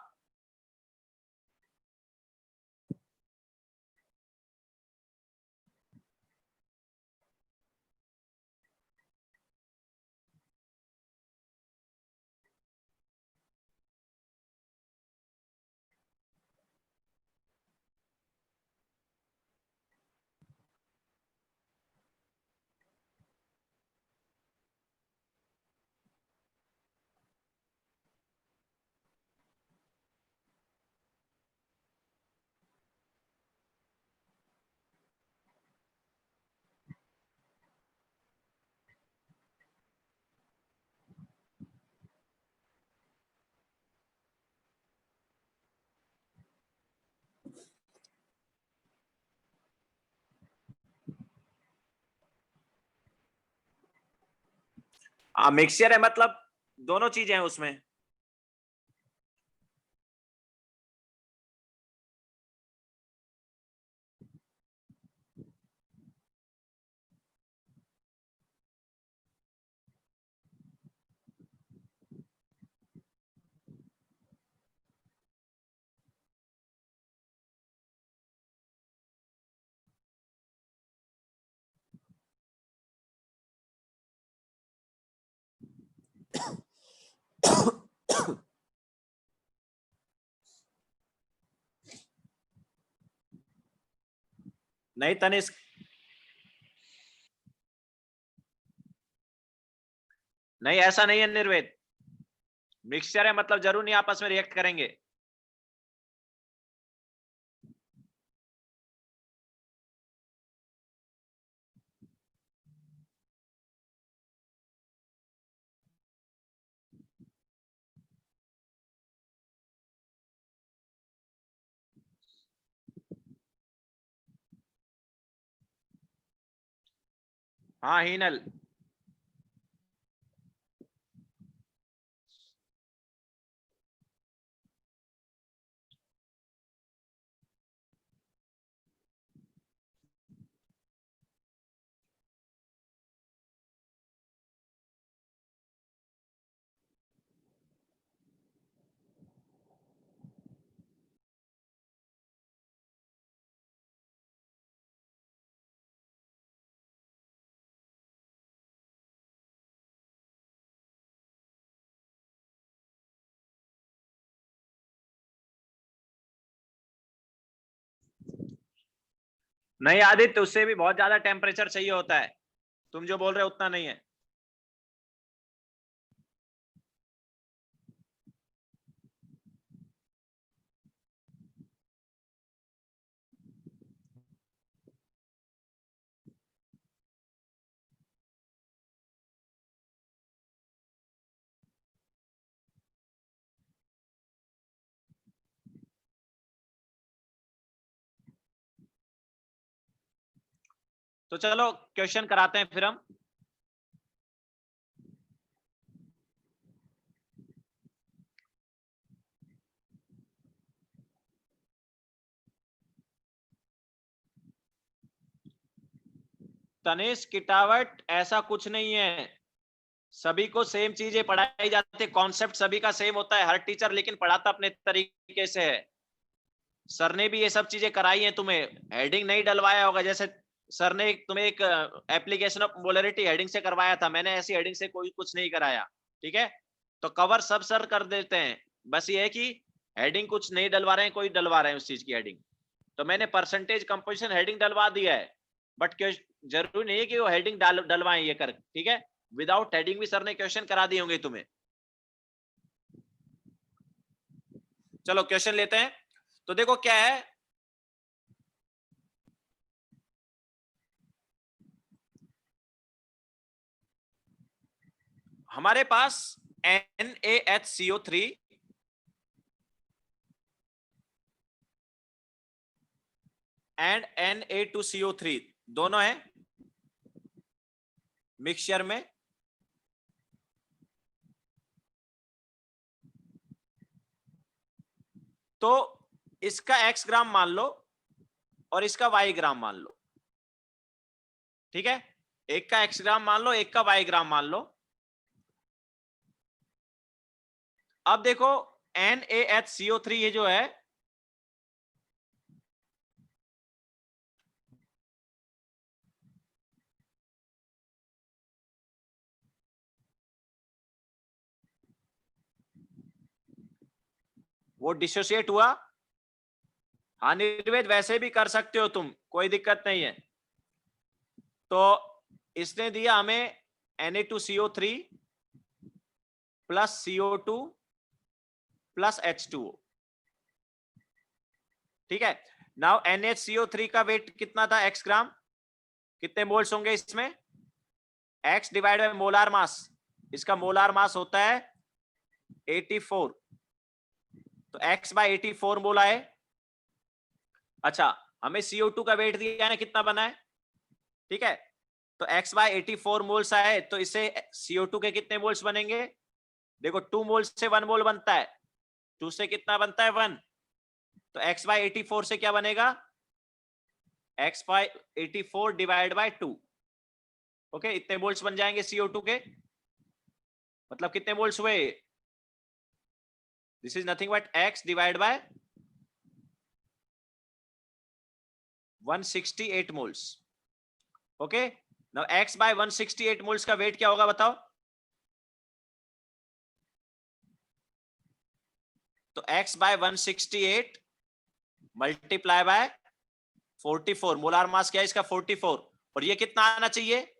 मिक्सचर है मतलब दोनों चीजें हैं उसमें। नहीं तनिष्क, नहीं ऐसा नहीं है निर्वेद। मिक्सचर है मतलब जरूर नहीं आपस में रिएक्ट करेंगे। हाँ हीनल, नहीं आदित्य, उससे भी बहुत ज्यादा टेम्परेचर चाहिए होता है, तुम जो बोल रहे हो उतना नहीं है। तो चलो क्वेश्चन कराते हैं फिर हम। तनिष्क किटावट, ऐसा कुछ नहीं है, सभी को सेम चीजें पढ़ाई जाती है, कॉन्सेप्ट सभी का सेम होता है, हर टीचर लेकिन पढ़ाता अपने तरीके से है। सर ने भी ये सब चीजें कराई हैं तुम्हें, हेडिंग नहीं डलवाया होगा। जैसे सर ने तुम्हें एक एप्लीकेशन ऑफ मोलरिटी हेडिंग से करवाया था, मैंने ऐसी हेडिंग से कोई कुछ नहीं कराया, ठीक है। तो कवर सब सर कर देते हैं, बस ये है कि हेडिंग कुछ नहीं डलवा रहे हैं, कोई डलवा रहे हैं उस चीज की हेडिंग। तो मैंने परसेंटेज कंपोजिशन हेडिंग डलवा दिया है, बट जरूरी नहीं है कि वो हेडिंग डलवाएं ये कर, ठीक है। विदाउट हेडिंग भी सर ने क्वेश्चन करा दिए होंगे तुम्हें। चलो क्वेश्चन लेते हैं। तो देखो क्या है, हमारे पास NaHCO3 एंड Na2CO3 दोनों है मिक्सचर में। तो इसका x ग्राम मान लो और इसका y ग्राम मान लो, ठीक है। एक का x ग्राम मान लो, एक का y ग्राम मान लो। अब देखो NaHCO3 ये जो है वो डिसोसिएट हुआ। हाँ निर्वेद, वैसे भी कर सकते हो तुम, कोई दिक्कत नहीं है। तो इसने दिया हमें Na2CO3 plus CO2 plus H2O, ठीक है। नाउ NaCO3 का वेट कितना था, x ग्राम, कितने मोल्स होंगे इसमें, x divide bye molar mass, इसका मोलार मास होता है 84, तो x बाय 84 मोल आए। अच्छा हमें CO2 का वेट दिया है, कितना बना है, ठीक है। तो x बाय 84 मोल्स आए, तो इससे CO2 के कितने मोल्स बनेंगे, देखो 2 मोल्स से 1 मोल बनता है, 2 से कितना बनता है 1, तो x बाय 84 से क्या बनेगा, x by 84 divide by 2, okay, इतने मोल्स बन जाएंगे CO2 के। मतलब कितने मोल्स हुए, this is nothing but x divide by 168 moles, okay. Now x by 168 moles का वेट क्या होगा बताओ, तो x by 168 multiply by 44, molar mass क्या है इसका 44, और ये कितना आना चाहिए,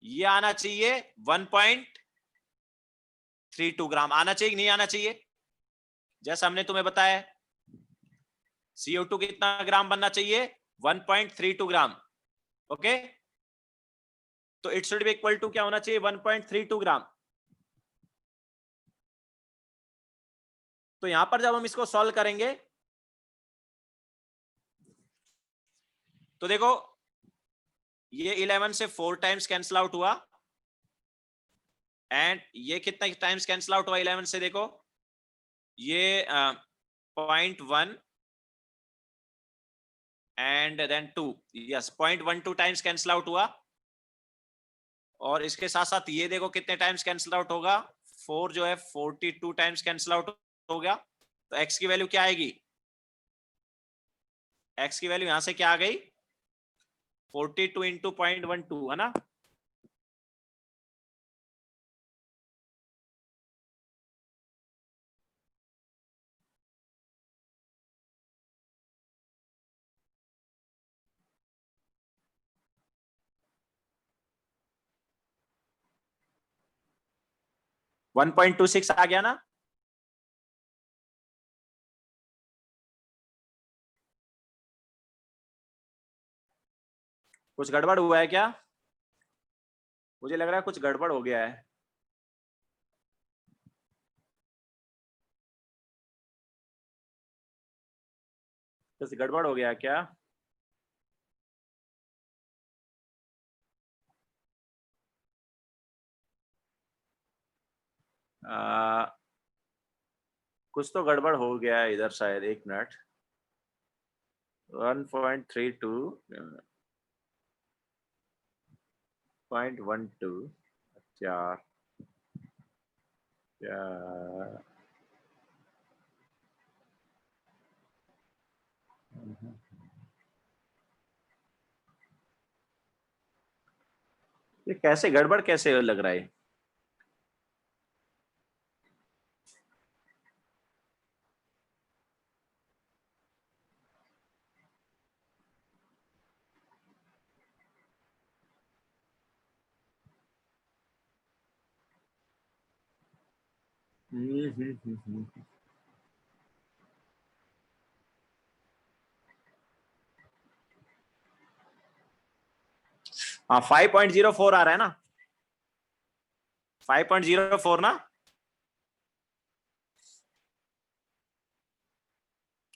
ये आना चाहिए 1.32 ग्राम आना चाहिए, नहीं आना चाहिए, जैसा हमने तुम्हें बताया। CO2 कितना ग्राम बनना चाहिए, 1.32 ग्राम, ओके। तो it should be equal to क्या होना चाहिए, 1.32 ग्राम। तो यहां पर जब हम इसको सॉल्व करेंगे तो देखो ये 11 से 4 टाइम्स कैंसिल आउट हुआ, एंड ये कितना टाइम्स कैंसिल आउट हुआ 11 से, देखो ये 0.1 and then 2, yes 0.12 times cancel out हुआ, और इसके साथ साथ ये देखो कितने टाइम्स कैंसिल आउट होगा, 4 जो है 42 टाइम्स कैंसिल आउट हो गया। तो x की वैल्यू क्या आएगी, x की वैल्यू यहां से क्या आ गई, 42 इंटू 0.12 है ना, वन 1.26 आ गया ना। कुछ गड़बड़ हुआ है क्या, मुझे लग रहा है कुछ गड़बड़ हो गया है। कुछ गड़बड़ हो गया क्या, कुछ तो गड़बड़ हो गया है इधर शायद, एक मिनट, 1.32 0.12 क्या क्या ये कैसे गड़बड़ कैसे लग रहा है, हाँ 5.04 आ रहा है ना, 5.04 ना,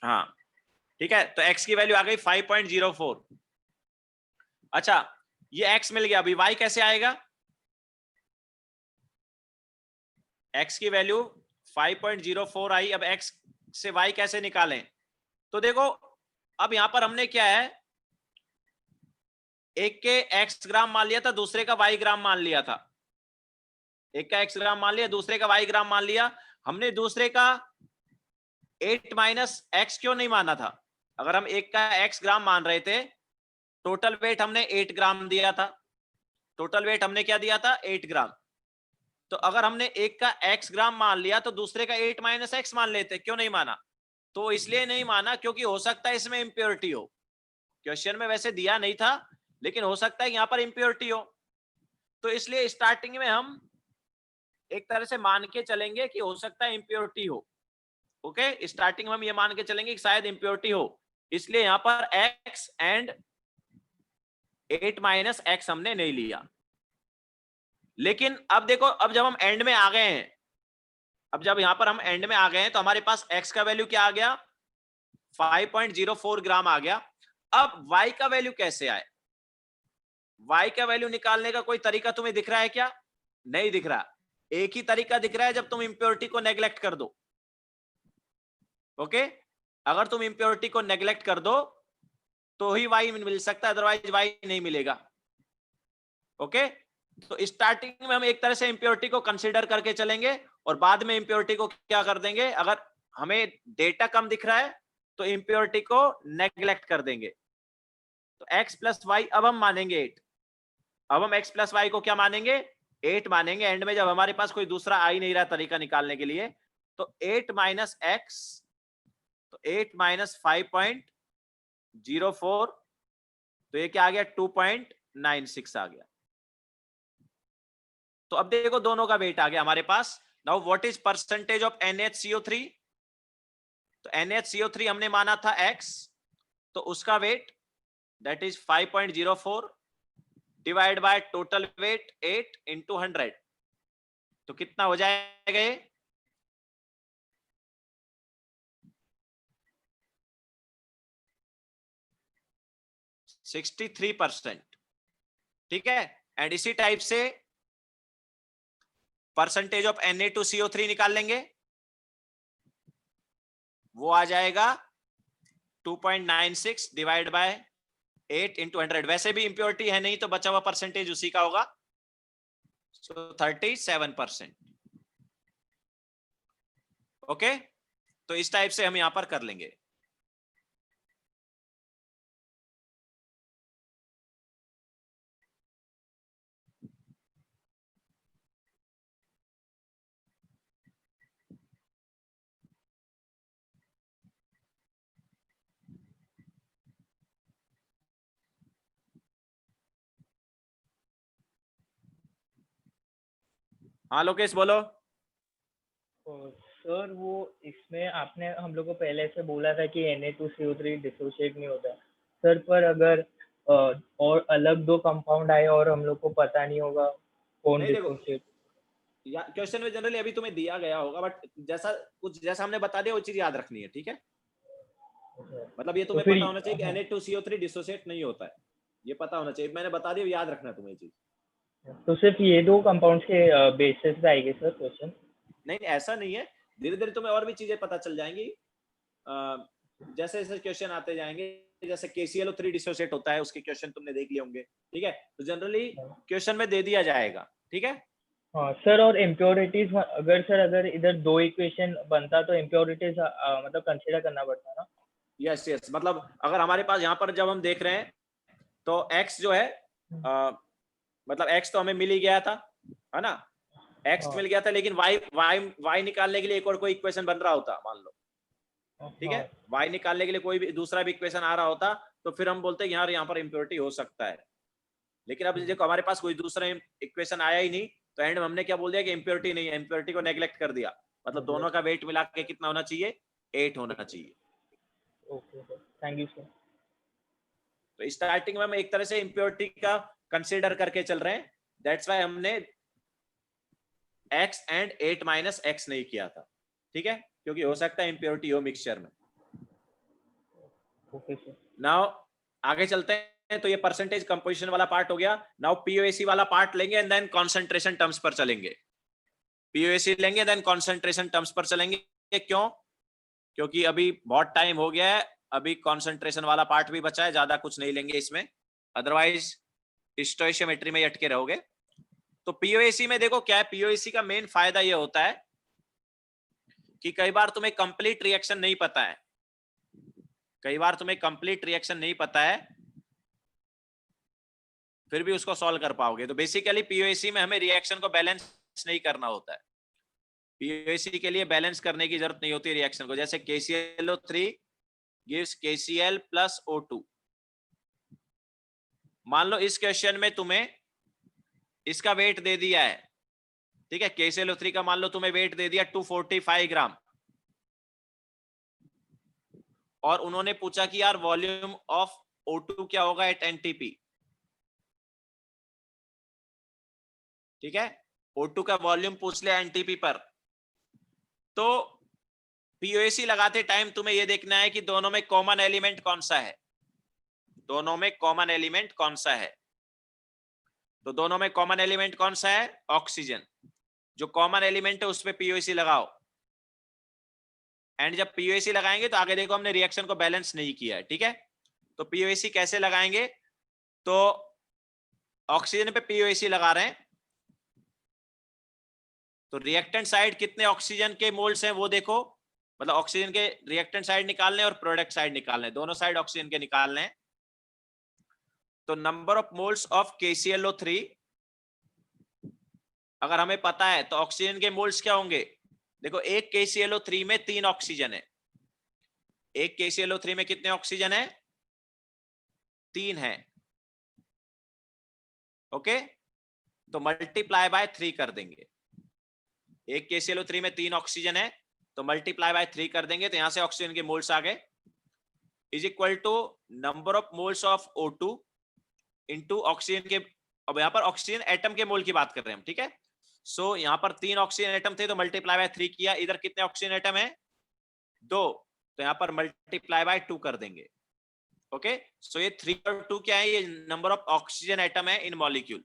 हाँ ठीक है। तो x की वैल्यू आ गई 5.04। अच्छा ये x मिल गया, अभी y कैसे आएगा, x की वैल्यू 5.04 आई, अब x से y कैसे निकालें, तो देखो अब यहां पर हमने क्या है, एक के x ग्राम मान लिया था, दूसरे का y ग्राम मान लिया था। एक का x ग्राम मान लिया, दूसरे का y ग्राम मान लिया। हमने दूसरे का 8 माइनस x क्यों नहीं माना था? अगर हम एक का x ग्राम मान रहे थे, टोटल वेट हमने 8 ग्राम दिया था। टोटल वेट हमने क्या दिया था? 8 ग्राम। तो अगर हमने एक का x ग्राम मान लिया तो दूसरे का 8 माइनस x मान लेते, क्यों नहीं माना? तो इसलिए नहीं माना क्योंकि हो सकता है इसमें इंप्योरिटी हो। क्वेश्चन में वैसे दिया नहीं था, लेकिन हो सकता है यहाँ पर इंप्योरिटी हो। तो इसलिए स्टार्टिंग में हम एक तरह से मान के चलेंगे कि हो सकता है इंप्योरिटी हो। ओके, स्टार्टिंग में हम ये मान के चलेंगे कि शायद इंप्योरिटी हो, इसलिए यहाँ पर x एंड 8 माइनस x हमने नहीं लिया। लेकिन अब देखो, अब जब हम एंड में आ गए हैं, अब जब यहां पर हम एंड में आ गए हैं तो हमारे पास x का वैल्यू क्या आ गया? 5.04 ग्राम आ गया। अब y का वैल्यू कैसे आए? y का वैल्यू निकालने का कोई तरीका तुम्हें दिख रहा है क्या? नहीं दिख रहा। एक ही तरीका दिख रहा है, जब तुम इंप्योरिटी को नेग्लेक्ट कर दो। ओके, अगर तुम इंप्योरिटी को नेग्लेक्ट कर दो तो ही y मिल सकता है, अदरवाइज y नहीं मिलेगा। ओके, तो स्टार्टिंग में हम एक तरह से इंप्योरिटी को कंसीडर करके चलेंगे और बाद में इंप्योरिटी को क्या कर देंगे, अगर हमें डेटा कम दिख रहा है तो इंप्योरिटी को नेग्लेक्ट कर देंगे। तो x प्लस वाई अब हम मानेंगे 8। अब हम x प्लस वाई को क्या मानेंगे? 8 मानेंगे। एंड में जब हमारे पास कोई दूसरा आ ही नहीं रहा तरीका निकालने के लिए, तो 8 माइनस x, तो 8 माइनस 5.04, तो ये क्या आ गया? 2.96 आ गया। तो अब देखो दोनों का वेट आ गया हमारे पास। Now what is percentage of NaCO3? तो NaCO3 हमने माना था x, तो उसका weight that is 5.04 divide by total weight 8 into 100, तो कितना हो जाएगा ये? — 63%। ठीक है, एंड इसी टाइप से परसेंटेज ऑफ Na2CO3 निकाल लेंगे, वो आ जाएगा 2.96 डिवाइड बाय 8 इंटू 100। वैसे भी इंप्योरिटी है नहीं, तो बचा हुआ परसेंटेज उसी का होगा, सो 37%। ओके, तो इस टाइप से हम यहां पर कर लेंगे। हाँ लोकेश बोलो। सर वो इसमें आपने हम लोग को पहले से बोला था कि Na2CO3 डिसोशिएट नहीं होता सर, पर अगर और अलग दो कंपाउंड आए और हम लोग को पता नहीं होगा कौन नहीं देखो, डिसोशिएट। क्वेश्चन में जनरली अभी तुम्हें दिया गया होगा, बट जैसा हमने बता दिया वो चीज याद रखनी है। ठीक है, मतलब ये तुम्हें पता होना चाहिए कि Na2CO3 डिसोशिएट नहीं होता है, ये पता होना चाहिए। मैंने बता दिया, याद रखना है तुम्हें ये चीज। तो सिर्फ ये दो कंपाउंड्स के बेसिस पे आएंगे सर क्वेश्चन? नहीं ऐसा नहीं है, धीरे धीरे तुम्हें और भी चीजें पता चल जाएंगी जैसे जैसे क्वेश्चन आते जाएंगे। जैसे KClO3 डिसोशिएट होता है, उसके क्वेश्चन तुमने देख लिए होंगे। ठीक है, तो जनरली क्वेश्चन में दे दिया जाएगा। ठीक है, हाँ सर, और इम्प्योरिटीज अगर इधर दो इक्वेशन बनता तो इम्प्योरिटीज मतलब कंसीडर करना पड़ता ना? यस यस, मतलब अगर हमारे पास यहाँ पर जब हम देख रहे हैं तो x जो है मतलब x तो हमें मिल ही गया था, है ना? x मिल गया था, लेकिन y निकालने के लिए एक और कोई इक्वेशन बन रहा होता, मान लो। ठीक है, y निकालने के लिए कोई भी दूसरा भी इक्वेशन आ रहा होता, तो फिर हम बोलते हैं यार यहाँ पर इम्प्योरिटी हो सकता है। लेकिन अब देखो हमारे पास कोई दूसरा इक्वेशन आया ही नहीं, तो एंड में हमने क्या बोल दिया कि इम्प्योरिटी नहीं है, इम्प्योरिटी को नेग्लेक्ट कर दिया। मतलब दोनों का वेट मिला के कितना होना चाहिए? 8 होना चाहिए। Okay sir, thank you sir. तो स्टार्टिंग में हम एक तरह से इम्प्योरिटी का कंसीडर करके चल रहे हैं, दैट्स वाई हमने x एंड 8 माइनस x नहीं किया था। ठीक है, क्योंकि हो सकता है इम्प्योरिटी हो मिक्सचर में। ओके सर, नाउ आगे चलते हैं। तो ये परसेंटेज कंपोजिशन वाला पार्ट हो गया। नाउ POAC वाला पार्ट लेंगे एंड देन कॉन्सेंट्रेशन टर्म्स पर चलेंगे। POAC लेंगे देन कॉन्सेंट्रेशन टर्म्स पर चलेंगे। क्यों? क्योंकि अभी बहुत टाइम हो गया है, अभी कॉन्सेंट्रेशन वाला पार्ट भी बचा है, ज्यादा कुछ नहीं लेंगे इसमें, अदरवाइज स्टोइशियोमेट्री में अटके रहोगे। तो पीओएसी में देखो क्या है, पीओएसी का मेन फायदा ये होता है कि कई बार तुम्हें कंप्लीट रिएक्शन नहीं पता है, कई बार तुम्हें कंप्लीट रिएक्शन नहीं पता है, फिर भी उसको सॉल्व कर पाओगे। तो बेसिकली पीओएसी में हमें रिएक्शन को बैलेंस नहीं करना होता है, पीओएसी के लिए बैलेंस करने की जरूरत नहीं होती रिएक्शन को। जैसे KClO3 gives KCl plus O2। मान लो इस क्वेश्चन में तुम्हें इसका वेट दे दिया है, ठीक है, KClO3 का मान लो तुम्हें वेट दे दिया 245 ग्राम, और उन्होंने पूछा कि यार वॉल्यूम ऑफ O2 क्या होगा एट NTP, ठीक है, O2 का वॉल्यूम पूछ लिया NTP पर। तो पीओएसी लगाते टाइम तुम्हें यह देखना है कि दोनों में कॉमन एलिमेंट कौन सा है, दोनों में कॉमन एलिमेंट कौन सा है। तो दोनों में कॉमन एलिमेंट कौन सा है, ऑक्सीजन। जो कॉमन एलिमेंट है उस पे पीओएसी लगाओ, एंड जब पीओएसी लगाएंगे तो आगे देखो हमने रिएक्शन को बैलेंस नहीं किया है, ठीक है। तो पीओएसी कैसे लगाएंगे, तो ऑक्सीजन पे पीओएसी लगा रहे हैं, तो रिएक्टेंट साइड कितने ऑक्सीजन के मोल्स हैं वो देखो, मतलब ऑक्सीजन के रिएक्टेंट साइड निकालने और प्रोडक्ट साइड निकालने, दोनों साइड ऑक्सीजन के निकालने हैं। तो number of moles of KClO3 अगर हमें पता है तो ऑक्सीजन के मोल्स क्या होंगे, देखो एक KClO3 में 3 ऑक्सीजन है, एक KClO3 में कितने ऑक्सीजन है, 3 है, ओके। तो मल्टीप्लाई बाय 3 कर देंगे, एक KClO3 में 3 ऑक्सीजन है तो मल्टीप्लाई बाय 3 कर देंगे, तो यहां से ऑक्सीजन के मोल्स आ गए, is equal to number of moles of O2 into oxygen के, अब यहां पर ऑक्सीजन एटम के मोल की बात कर रहे हैं हम, ठीक है। सो यहां पर 3 ऑक्सीजन एटम थे तो मल्टीप्लाई बाय 3 किया, इधर कितने ऑक्सीजन एटम है, 2, तो यहां पर मल्टीप्लाई बाय 2 कर देंगे, ओके। सो ये 3 और 2 क्या है, ये नंबर ऑफ ऑक्सीजन एटम है इन मॉलिक्यूल।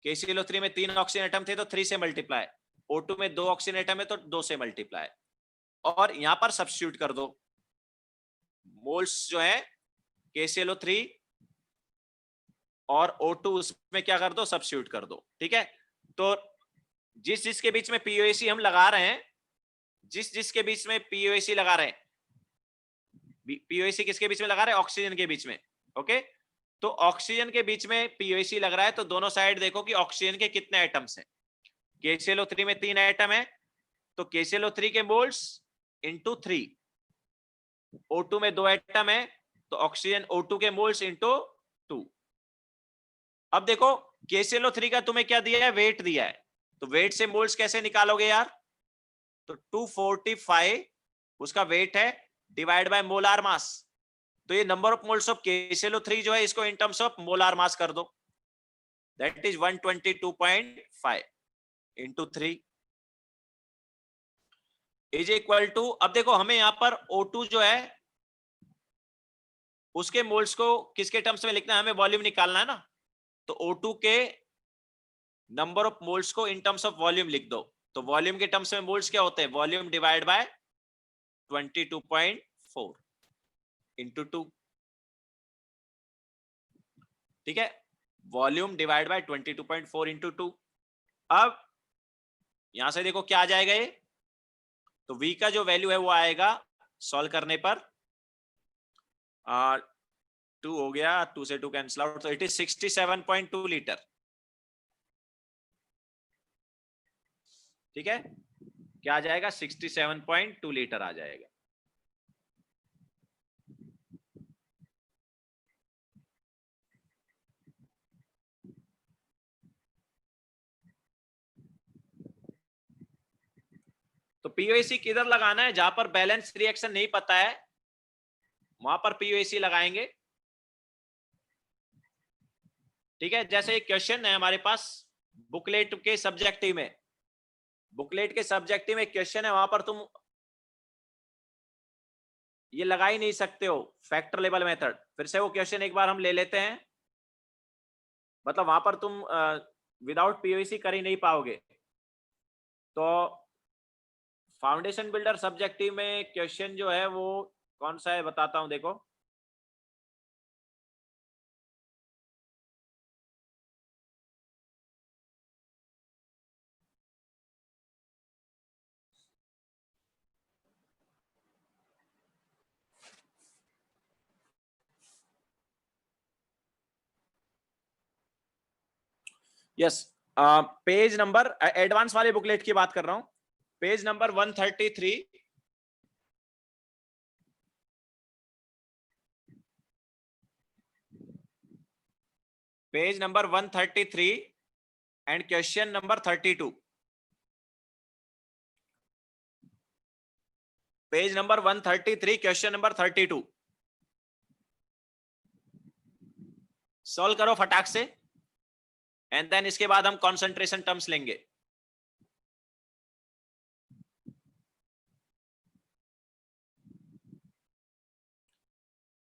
KClO3 में 3 ऑक्सीजन एटम थे तो 3 से मल्टीप्लाई, O2 में 2 ऑक्सीजन एटम है तो 2 से मल्टीप्लाई, और यहां पर सब्स्टिट्यूट कर दो मोल्स जो है KClO3 और O2, उसमें क्या कर दो, सब्स्टिट्यूट कर दो, ठीक है। तो जिस जिसके बीच में पीओएसी हम लगा रहे हैं, जिस जिसके बीच में पीओएसी लगा रहे हैं, पीओएसी किसके बीच में लगा रहे हैं, ऑक्सीजन के बीच में, ओके। तो ऑक्सीजन के बीच में पीओएसी लग रहा है तो दोनों साइड देखो कि ऑक्सीजन के कितने एटम्स हैं। KClO3 में 3 एटम है तो KClO3 के मोल्स इंटू 3, O2 में 2 एटम है तो ऑक्सीजन O2 के मोल्स इंटू 2। अब देखो KClO3 का तुम्हें क्या दिया है, वेट दिया है, तो वेट से मोल्स कैसे निकालोगे यार, तो 245 उसका वेट है डिवाइड बाय मोलार मास, तो ये number of moles of KClO3 जो है इसको in terms of molar mass कर दो, that is 122.5 into 3 is equal to, अब देखो हमें यहां पर O2 जो है उसके मोल्स को किसके टर्म्स में लिखना है, हमें वॉल्यूम निकालना है ना, तो O2 के नंबर ऑफ मोल्स को इन टर्म्स ऑफ वॉल्यूम लिख दो, तो वॉल्यूम के टर्म्स में मोल्स क्या होते हैं, वॉल्यूम डिवाइड बाय 22.4 इंटू 2, ठीक है, वॉल्यूम डिवाइड बाय 22.4 इंटू 2। अब यहां से देखो क्या आ जाएगा ये, तो V का जो वैल्यू है वो आएगा सॉल्व करने पर 2 हो गया, 2 से 2 कैंसिल आउट, तो इट इज 67.2 लीटर, ठीक है, क्या आ जाएगा, 67.2 लीटर आ जाएगा। तो पीओएसी किधर लगाना है, जहां पर बैलेंस रिएक्शन नहीं पता है वहां पर पीओएसी लगाएंगे, ठीक है। जैसे एक क्वेश्चन है हमारे पास बुकलेट के सब्जेक्टिव में, बुकलेट के सब्जेक्टिव में क्वेश्चन है, वहां पर तुम ये लगा ही नहीं सकते हो फैक्टर लेवल मेथड, फिर से वो क्वेश्चन एक बार हम ले लेते हैं, मतलब वहां पर तुम विदाउट पीओएसी कर ही नहीं पाओगे। तो फाउंडेशन बिल्डर सब्जेक्टिव में क्वेश्चन जो है वो कौन सा है बताता हूं, देखो। यस, पेज नंबर, एडवांस वाले बुकलेट की बात कर रहा हूं, page number 133, page number 133 and question number 32, page number 133 question number 32 solve करो फटाक से, एंड देन इसके बाद हम कंसंट्रेशन टर्म्स लेंगे।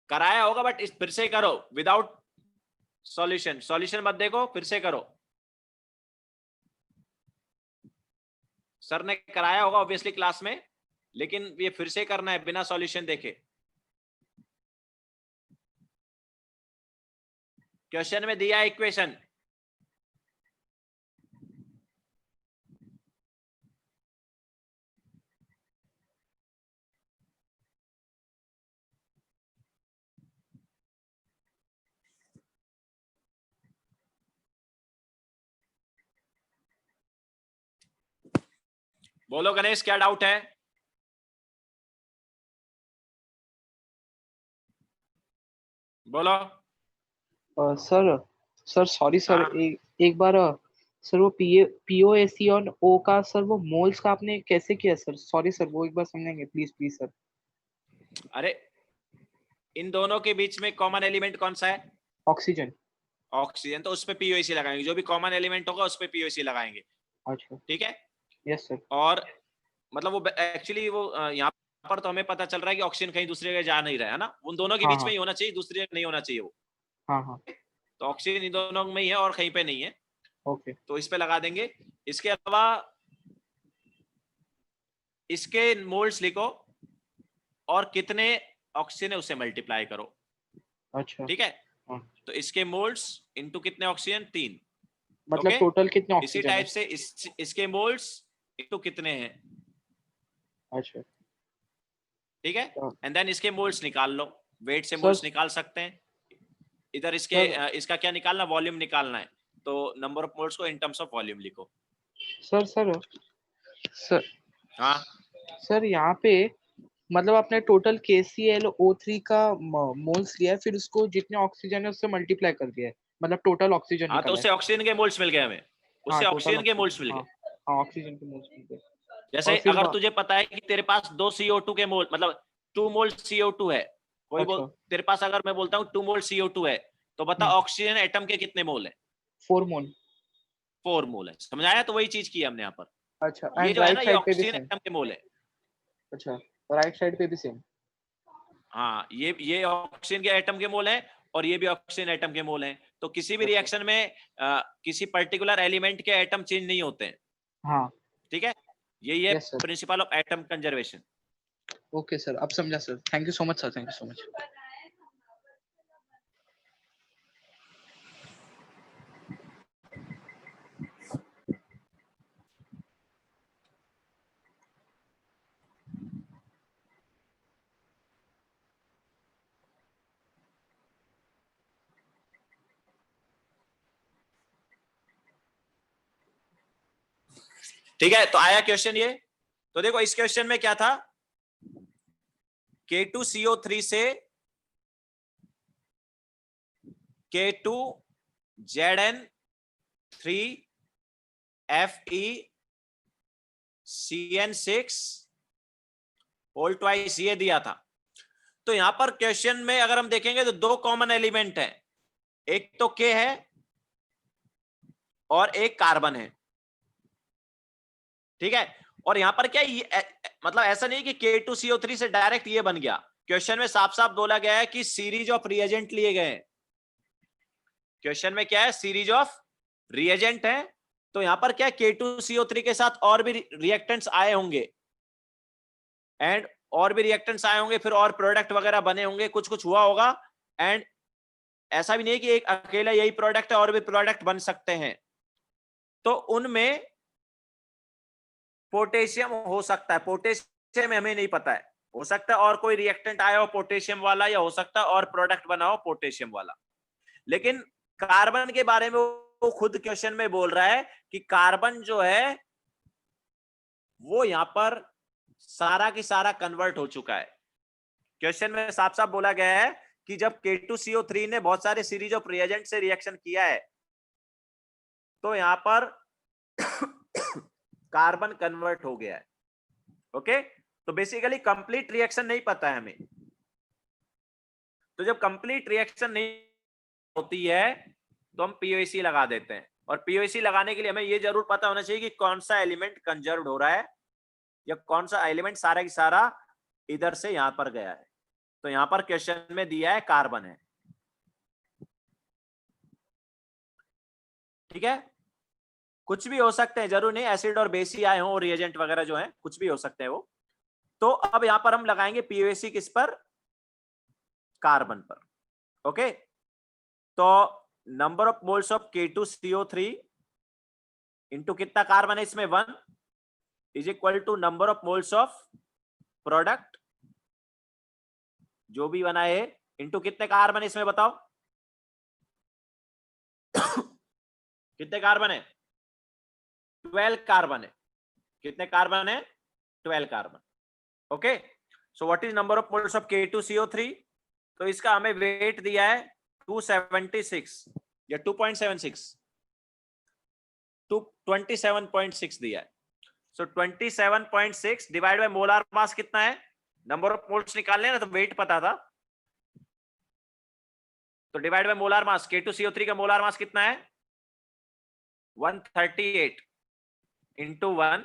कराया होगा बट फिर से करो विदाउट सॉल्यूशन, सॉल्यूशन मत देखो, फिर से करो। सर ने कराया होगा ऑब्वियसली क्लास में, लेकिन ये फिर से करना है बिना सॉल्यूशन देखे। क्वेश्चन में दिया है इक्वेशन, बोलो गणेश क्या डाउट है? बोलो। सर सर सॉरी सर, हाँ। एक बार सर वो पीओएसी और ओ का सर वो मोल्स का आपने कैसे किया सर? सॉरी सर, वो एक बार समझेंगे प्लीज प्लीज सर। अरे इन दोनों के बीच में कॉमन एलिमेंट कौन सा है? ऑक्सीजन। ऑक्सीजन, तो उस पे पीओसी लगाएंगे, जो भी कॉमन एलिमेंट होगा उस पे पीओसी लगाएंगे। अच्छा। ठीक है। Yes sir. और मतलब वो एक्चुअली वो यहाँ पर तो हमें पता चल रहा है कि ऑक्सीजन कहीं दूसरे जगह जा नहीं रहा है ना, उन दोनों के हाँ बीच में हाँ ही होना चाहिए, दूसरी जगह नहीं होना चाहिए वो। हाँ हाँ। तो ऑक्सीजन इन दोनों में ही है और कहीं पे नहीं है, ओके। तो इस पे लगा देंगे। इसके अलावा इसके मोल्स लिखो और कितने ऑक्सीजन है उसे मल्टीप्लाई करो। अच्छा। ठीक है। हाँ। तो इसके मोल्स इनटू कितने ऑक्सीजन, 3। मतलब ओके। टोटल कितने इसी ऑक्सीजन है? टाइप से इसके मोल्स इनटू कितने हैं। अच्छा। ठीक है। हाँ। एंड देन इसके मोल्स निकाल लो, वेट से सर मोल्स निकाल सकते हैं। इधर इसके सर इसका क्या निकालना, वॉल्यूम निकालना है, तो नंबर ऑफ मोल्स को इन टर्म्स ऑफ वॉल्यूम लिखो। सर सर सर हाँ। सर यहाँ पे मतलब आपने टोटल KClO3 का मोल्स लिया है, फिर उसको जितने ऑक्सीजन है उससे मल्टीप्लाई कर दिया है, मतलब टोटल ऑक्सीजन हाँ, तो निकाला है। उससे ऑक्सीजन के मोल्स मिल गए हमें, हाँ उससे टोटल ऑक्सीजन के ऑक्सीजन, मोल्स मिल हाँ गए। हाँ ऑक्सीजन के मोल्स मिल गए। जैसे और फिर अगर तुझे पता है कि तेरे पास 2 CO2 के मोल, मतलब 2 मोल CO2 है, कोई बोल अच्छा। तेरे पास, अगर मैं बोलता हूँ 2 मोल CO2 है, तो बता हम्म, ऑक्सीजन एटम के कितने मोल है? 4 मोल। 4 मोल है। समझाया? तो वही चीज की हमने यहाँ पर। अच्छा, ये एंड जो है ना, राइट ये साइड पे भी ऑक्सीजन सेम? एटम के मोल है। अच्छा, राइट साइड पे भी सेम? हाँ, ये ऑक्सीजन के एटम के मोल है और ये भी ऑक्सीजन एटम के मोल हैं। तो किसी भी अच्छा। रिएक्शन में किसी पर्टिकुलर एलिमेंट के एटम चेंज नहीं होते हैं। हाँ। ठीक है। यही है yes sir. Principle of atom conservation. Okay sir, अब समझा sir, thank you so much sir, thank you so much. ठीक है, तो आया क्वेश्चन ये। तो देखो इस क्वेश्चन में क्या था, K2CO3 से K2ZN3FeCN6 होल ट्वाइस ये दिया था। तो यहां पर क्वेश्चन में अगर हम देखेंगे तो 2 कॉमन एलिमेंट है, एक तो K है और एक कार्बन है। ठीक है। और यहां पर क्या मतलब ऐसा नहीं कि K2CO3 से डायरेक्ट ये बन गया, क्वेश्चन में साफ साफ बोला गया है कि सीरीज ऑफ रिएजेंट लिए गए हैं। क्वेश्चन में क्या है, सीरीज ऑफ रिएजेंट है। तो यहां पर क्या K2CO3 के साथ और भी रिएक्टेंट्स आए होंगे, एंड और भी रिएक्टेंट्स आए होंगे, फिर और प्रोडक्ट वगैरह बने होंगे, कुछ कुछ हुआ होगा। एंड ऐसा भी नहीं है कि एक अकेला यही प्रोडक्ट है, और भी प्रोडक्ट बन सकते हैं। तो उनमें पोटेशियम हो सकता है, पोटेशियम हमें नहीं पता है, हो सकता है और कोई रिएक्टेंट आया हो पोटेशियम वाला, या हो सकता है और प्रोडक्ट बना हो पोटेशियम वाला। लेकिन कार्बन के बारे में वो खुद क्वेश्चन में बोल रहा है कि कार्बन जो है वो यहां पर सारा की सारा कन्वर्ट हो चुका है। क्वेश्चन में साफ साफ बोला गया है कि जब K2CO3 ने बहुत सारे सीरीज ऑफ रिएजेंट से रिएक्शन किया है, तो यहां पर कार्बन कन्वर्ट हो गया है। ओके, तो बेसिकली कंप्लीट रिएक्शन नहीं पता है हमें। तो जब कंप्लीट रिएक्शन नहीं होती है तो हम पीओसी लगा देते हैं, और पीओसी लगाने के लिए हमें ये जरूर पता होना चाहिए कि कौन सा एलिमेंट कंजर्व्ड हो रहा है, या कौन सा एलिमेंट सारा की सारा इधर से यहां पर गया है। तो यहां पर क्वेश्चन में दिया है कार्बन है। ठीक है, कुछ भी हो सकते हैं, जरूर नहीं एसिड और बेस ही आए हों, और रिएजेंट वगैरह जो है कुछ भी हो सकते हैं वो। तो अब यहां पर हम लगाएंगे पीओसी किस पर, कार्बन पर। ओके, तो number of moles of K2CO3 into कितना कार्बन है इसमें 1 is equal to number of moles of product जो भी बना है इंटू कितने कार्बन है इसमें बताओ। कितने कार्बन है, 12 कार्बन है। कितने कार्बन है, 12 carbon. Okay, so what is number of moles of K2CO3, तो इसका हमें वेट दिया है 276 या 2.76, 27.6 दिया है। सो 27.6 डिवाइड बाय मोलार मास कितना है, नंबर ऑफ मोल्स निकालने ना, तो वेट पता था, तो divide by molar mass, K2CO3 का मोलार मास कितना है 138 इंटू 1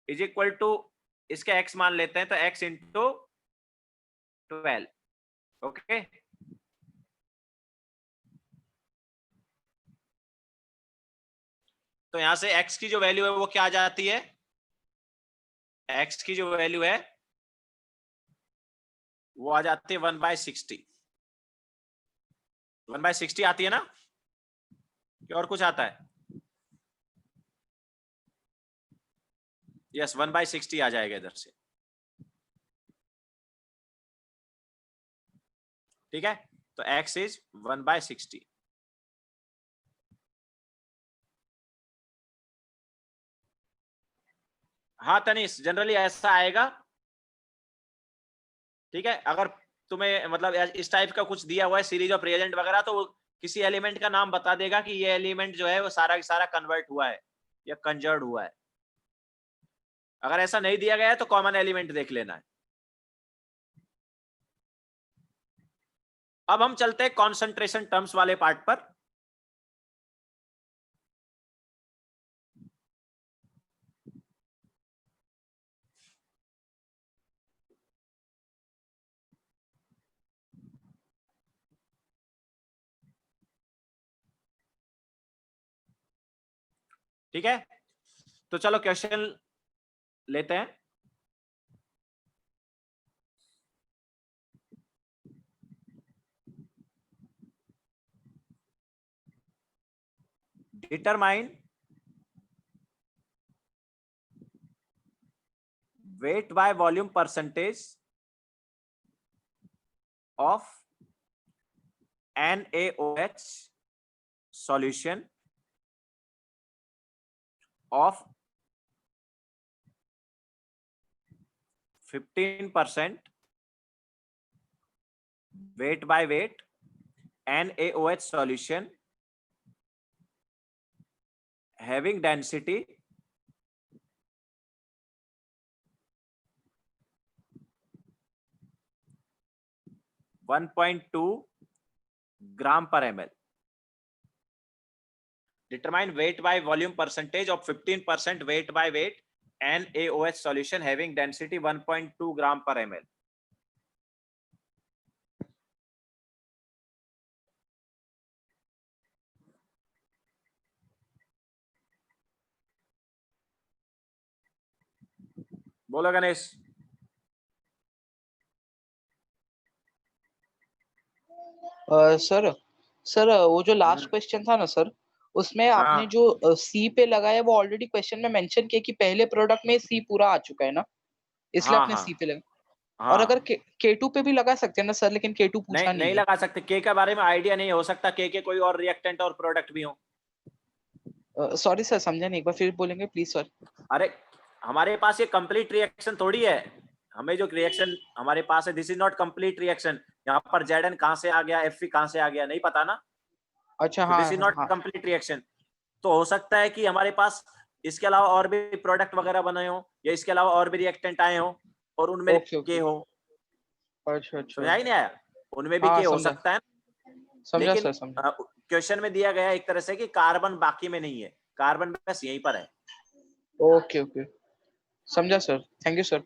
इज इक्वल टू, इसके x मान लेते हैं तो x इंटू 12। ओके, तो यहां से x की जो वैल्यू है वो क्या आ जाती है, x की जो वैल्यू है वो आ जाती है 1/60। 1/60 आती है ना, कि और कुछ आता है, यस 1/60 आ जाएगा इधर से। ठीक है, तो x इज 1/60। हाँ तनिष, जनरली ऐसा आएगा। ठीक है, अगर तुम्हें मतलब इस टाइप का कुछ दिया हुआ है सीरीज ऑफ रिएजेंट वगैरह, तो वो किसी एलिमेंट का नाम बता देगा कि ये एलिमेंट जो है वो सारा का सारा कन्वर्ट हुआ है या कंजर्ड हुआ है। अगर ऐसा नहीं दिया गया है तो कॉमन एलिमेंट देख लेना है। अब हम चलते हैं कॉन्सेंट्रेशन टर्म्स वाले पार्ट पर। ठीक है, तो चलो क्वेश्चन लेते हैं। Determine weight by volume percentage of NaOH solution of 15% weight by weight NaOH solution having density 1.2 gram per ml. Determine weight by volume percentage of 15% weight by weight NaOH solution having density 1.2 gram per ml. बोलो Ganesh. Sir sir वो जो last हम्म, question था ना sir, उसमें आपने हाँ जो सी पे लगाया वो ऑलरेडी क्वेश्चन में मेंशन किया कि पहले प्रोडक्ट में सी पूरा आ चुका है ना, इसलिए हाँ आपने हाँ सी पे लगा। और अगर हाँ। के टू पे भी लगा सकते हैं ना सर, लेकिन के टू नहीं पूछा नहीं नहीं है। लगा सकते, के बारे में आइडिया नहीं, हो सकता के कोई और रिएक्टेंट और प्रोडक्ट भी हो। सॉरी सर, समझा नहीं, एक बार फिर बोलेंगे प्लीज सर। अरे हमारे पास ये कंप्लीट रिएक्शन थोड़ी है, हमें जो रिएक्शन हमारे पास है this is not complete reaction. यहाँ पर जेड कहां से आ गया, एफ कहां से आ गया नहीं पता ना, अच्छा तो हाँ दिस इज हाँ नॉट हाँ। Complete reaction. तो हो सकता है कि हमारे पास इसके अलावा और भी प्रोडक्ट वगैरह बने हो, या इसके अलावा और भी रिएक्टेंट आए हो और उनमें ओके के ओके। हो। अच्छा अच्छा। समझा ही नहीं आया, उनमें भी हाँ के हो समझा, सकता है। समझा लेकिन सर समझा। क्वेश्चन में दिया गया एक तरह से कि कार्बन बाकी में नहीं है, कार्बन बस यहीं पर है। ओके ओके, समझा सर, थैंक यू सर।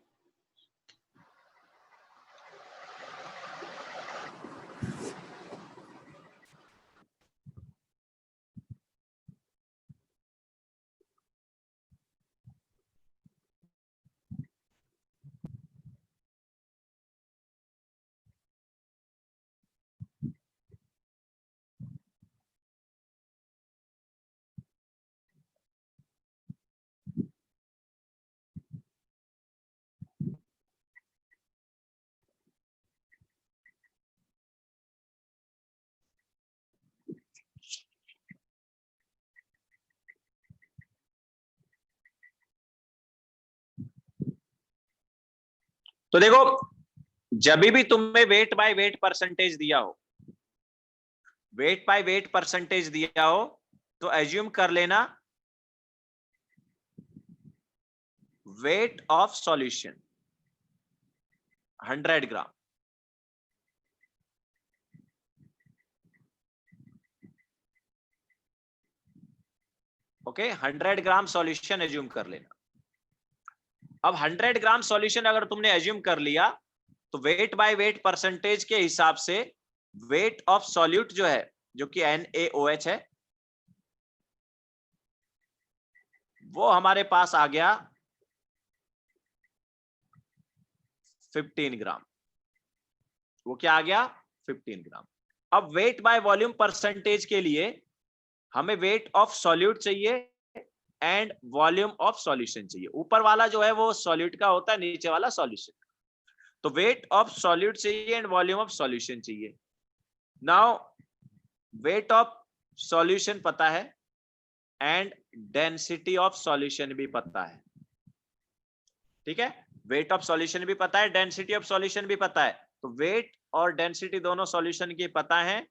तो देखो, जब भी तुम्हें वेट बाय वेट परसेंटेज दिया हो, वेट बाय वेट परसेंटेज दिया हो, तो एज्यूम कर लेना weight of solution 100 gram. Okay, 100 gram solution assume कर लेना। अब 100 ग्राम सॉल्यूशन अगर तुमने एज्यूम कर लिया, तो वेट बाय वेट परसेंटेज के हिसाब से वेट ऑफ सॉल्यूट जो है, जो कि NaOH है, वो हमारे पास आ गया 15 ग्राम। वो क्या आ गया, 15 ग्राम। अब वेट बाय वॉल्यूम परसेंटेज के लिए हमें वेट ऑफ सॉल्यूट चाहिए एंड वॉल्यूम ऑफ सॉल्यूशन चाहिए। ऊपर वाला जो है वो सॉल्यूट का होता है, नीचे वाला सॉल्यूशन। तो वेट ऑफ सॉल्यूट चाहिए एंड वॉल्यूम ऑफ सॉल्यूशन चाहिए। नाउ वेट ऑफ सॉल्यूशन पता है एंड डेंसिटी ऑफ सॉल्यूशन भी पता है, ठीक है। वेट ऑफ सॉल्यूशन भी पता है, डेंसिटी ऑफ सॉल्यूशन भी पता है। तो वेट और डेंसिटी दोनों सॉल्यूशन की पता है,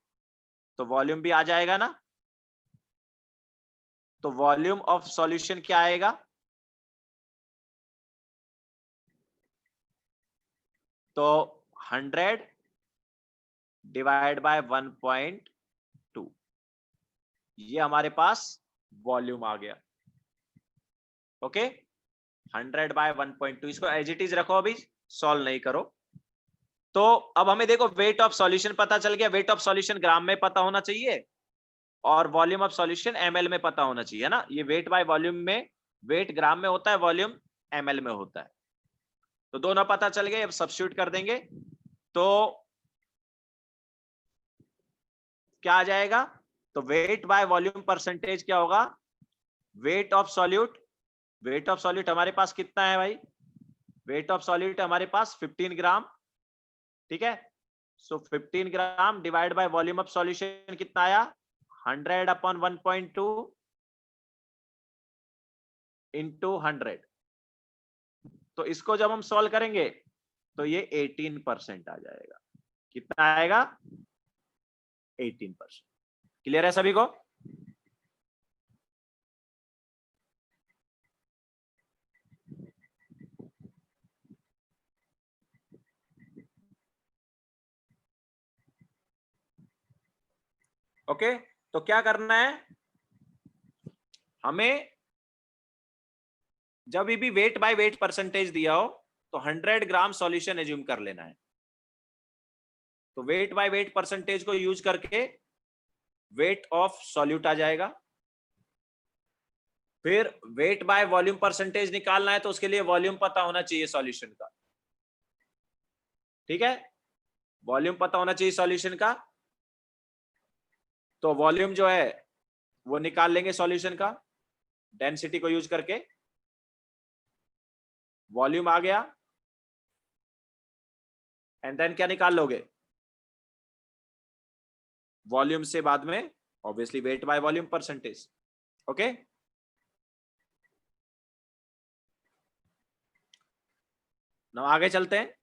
तो वॉल्यूम भी आ जाएगा ना। तो वॉल्यूम ऑफ सॉल्यूशन क्या आएगा, तो 100 डिवाइड बाय 1.2, ये हमारे पास वॉल्यूम आ गया। ओके, 100 बाय 1.2, इसको एज इट इज रखो, अभी सॉल्व नहीं करो। तो अब हमें देखो वेट ऑफ सॉल्यूशन पता चल गया, वेट ऑफ सॉल्यूशन ग्राम में पता होना चाहिए और वॉल्यूम ऑफ सॉल्यूशन ml में पता होना चाहिए ना। ये वेट बाय वॉल्यूम में, वेट ग्राम में होता है, वॉल्यूम ml में होता है। तो दोनों पता चल गए, अब सब्स्टिट्यूट कर देंगे तो क्या आ जाएगा, तो वेट बाय वॉल्यूम परसेंटेज क्या होगा, weight of solute, weight of solute हमारे पास कितना है भाई, वेट ऑफ सॉल्यूट हमारे पास 15 ग्राम, ठीक है। सो 15 gram divide by volume of solution कितना आया, 100 अपॉन 1.2 इंटू 100। तो इसको जब हम सॉल्व करेंगे तो ये 18% आ जाएगा। कितना आएगा, 18%। क्लियर है सभी को। ओके, तो क्या करना है हमें, जब भी वेट बाय वेट परसेंटेज दिया हो तो 100 ग्राम सॉल्यूशन एज्यूम कर लेना है। तो वेट बाय वेट परसेंटेज को यूज करके वेट ऑफ सॉल्यूट आ जाएगा। फिर वेट बाय वॉल्यूम परसेंटेज निकालना है, तो उसके लिए वॉल्यूम पता होना चाहिए सॉल्यूशन का, ठीक है। वॉल्यूम पता होना चाहिए सॉल्यूशन का, तो वॉल्यूम जो है वो निकाल लेंगे सॉल्यूशन का डेंसिटी को यूज करके। वॉल्यूम आ गया एंड देन क्या निकाल लोगे? वॉल्यूम से बाद में obviously weight by volume percentage. Okay, now आगे चलते हैं।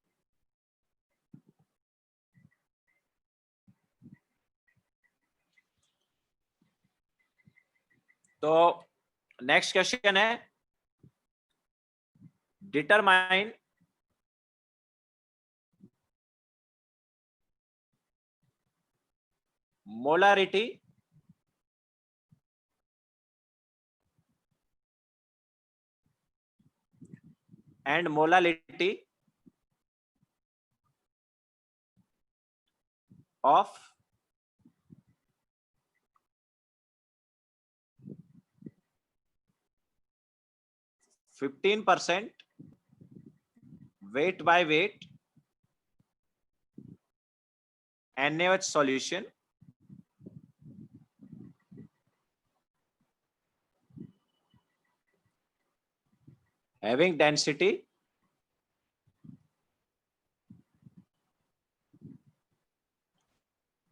तो नेक्स्ट क्वेश्चन है determine molarity and molality of 15% weight by weight NaOH solution having density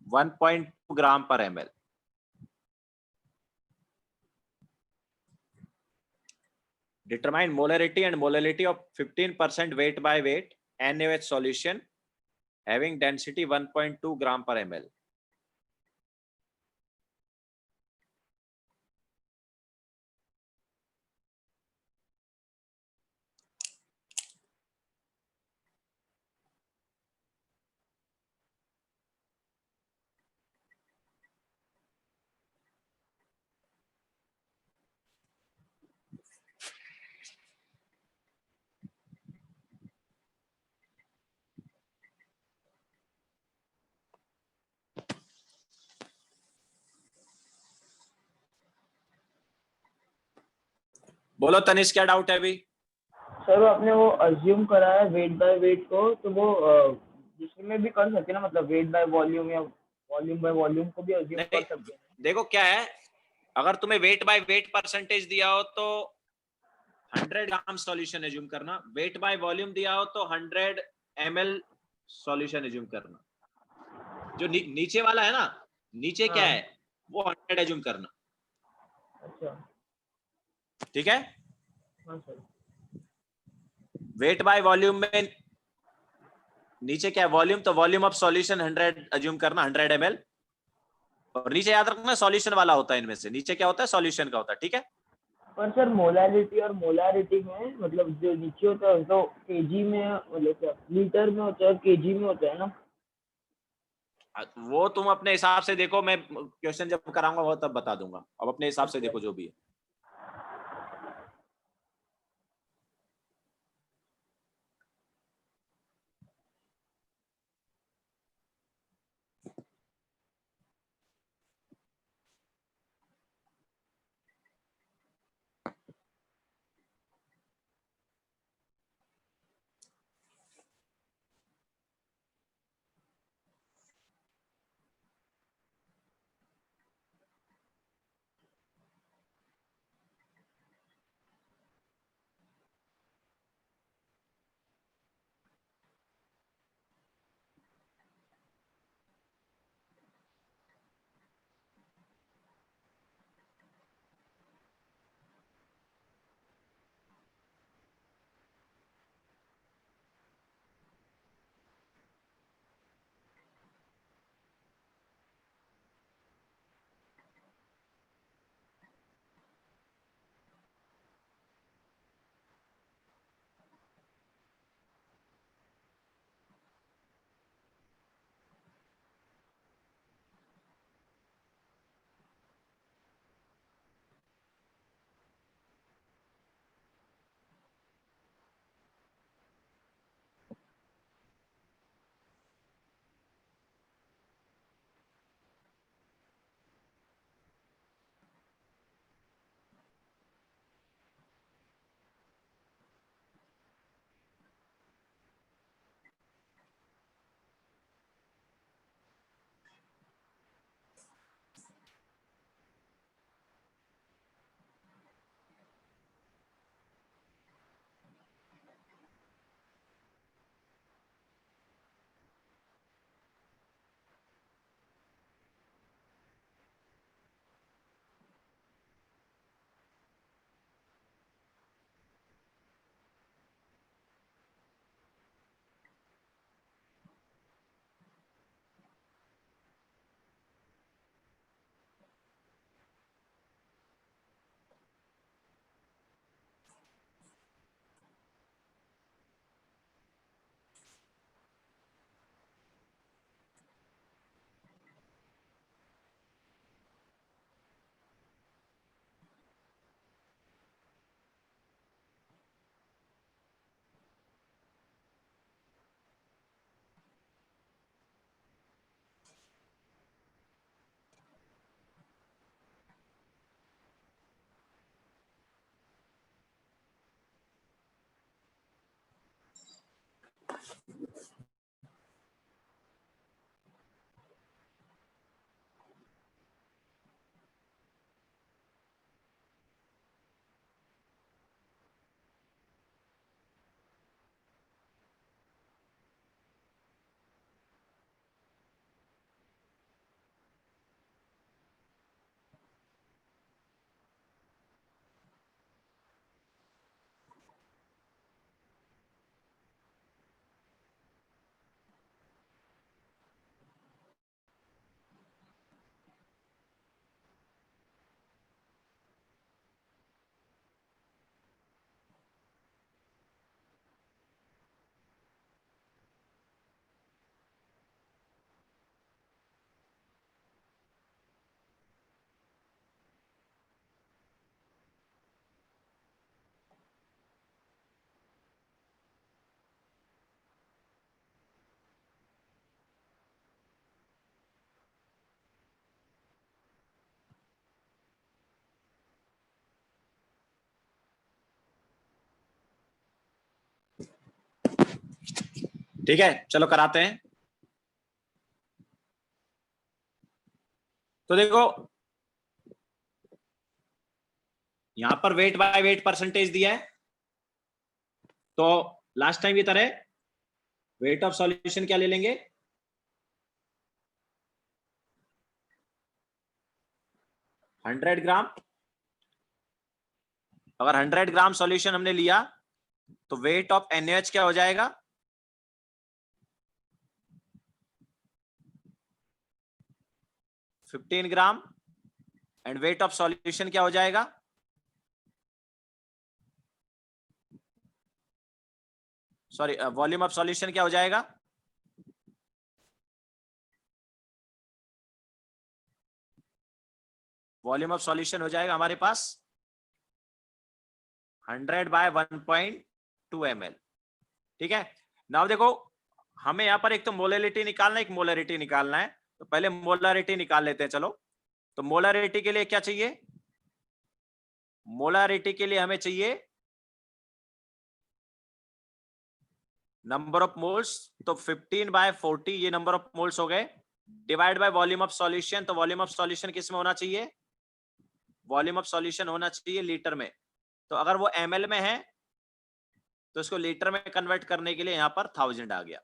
1.2 gram per ml. Determine molarity and molality of 15% weight by weight NaOH solution having density 1.2 gram per ml. बोलो तनिष्क, क्या doubt है अभी? Sir वो आपने वो assume करा है weight by weight को, तो वो जिसमें भी कर सकते हैं ना, मतलब वेट बाय वॉल्यूम या वॉल्यूम बाय वॉल्यूम को भी अज्यूम कर सकते हैं। देखो क्या है, अगर तुम्हें वेट बाय वेट परसेंटेज दिया हो तो 100 ग्राम सॉल्यूशन एज्यूम करना, वेट बाय वॉल्यूम दिया हो तो 100 ml सॉल्यूशन एज्यूम करना। जो नीचे वाला है ना, नीचे क्या है वो 100 एज्यूम करना। अच्छा, ठीक है, हाँ सर। वेट बाय वॉल्यूम में नीचे क्या है वॉल्यूम, तो वॉल्यूम ऑफ सॉल्यूशन 100 एज्यूम करना, 100 ml। और नीचे याद रखना सॉल्यूशन वाला होता है, इनमें से नीचे क्या होता है सॉल्यूशन का होता है। ठीक है, पर सर मोलारिटी और मोलारिटी में मतलब जो नीचे होता है तो केजी में, मतलब क्या लीटर में होता है, केजी में होता है ना? वो तुम अपने हिसाब से देखो, मैं क्वेश्चन जब कराऊंगा वो तब बता दूंगा। अब अपने हिसाब से देखो जो भी है। ठीक है, चलो कराते हैं। तो देखो यहां पर वेट बाय वेट परसेंटेज दिया है, तो लास्ट टाइम की तरह वेट ऑफ सॉल्यूशन क्या ले लेंगे, 100 ग्राम। अगर 100 ग्राम सॉल्यूशन हमने लिया तो वेट ऑफ NaOH क्या हो जाएगा, 15 ग्राम। एंड वेट ऑफ सॉल्यूशन क्या हो जाएगा, सॉरी वॉल्यूम ऑफ सॉल्यूशन क्या हो जाएगा, वॉल्यूम ऑफ सॉल्यूशन हो जाएगा हमारे पास 100 बाय 1.2 ml। ठीक है, नाउ देखो हमें यहां पर एक तो मोलैरिटी निकालना है, एक मोलैरिटी निकालना है, तो पहले मोलैरिटी निकाल लेते हैं। चलो, तो मोलैरिटी के लिए क्या चाहिए, मोलैरिटी के लिए हमें चाहिए नंबर ऑफ मोल्स, तो 15 बाय 40 ये नंबर ऑफ मोल्स हो गए, divide by volume of solution. तो वॉल्यूम ऑफ सॉल्यूशन किस में होना चाहिए, वॉल्यूम ऑफ सॉल्यूशन होना चाहिए लीटर में। तो अगर वो ml में है तो इसको लीटर में कन्वर्ट करने के लिए यहां पर 1000 आ गया।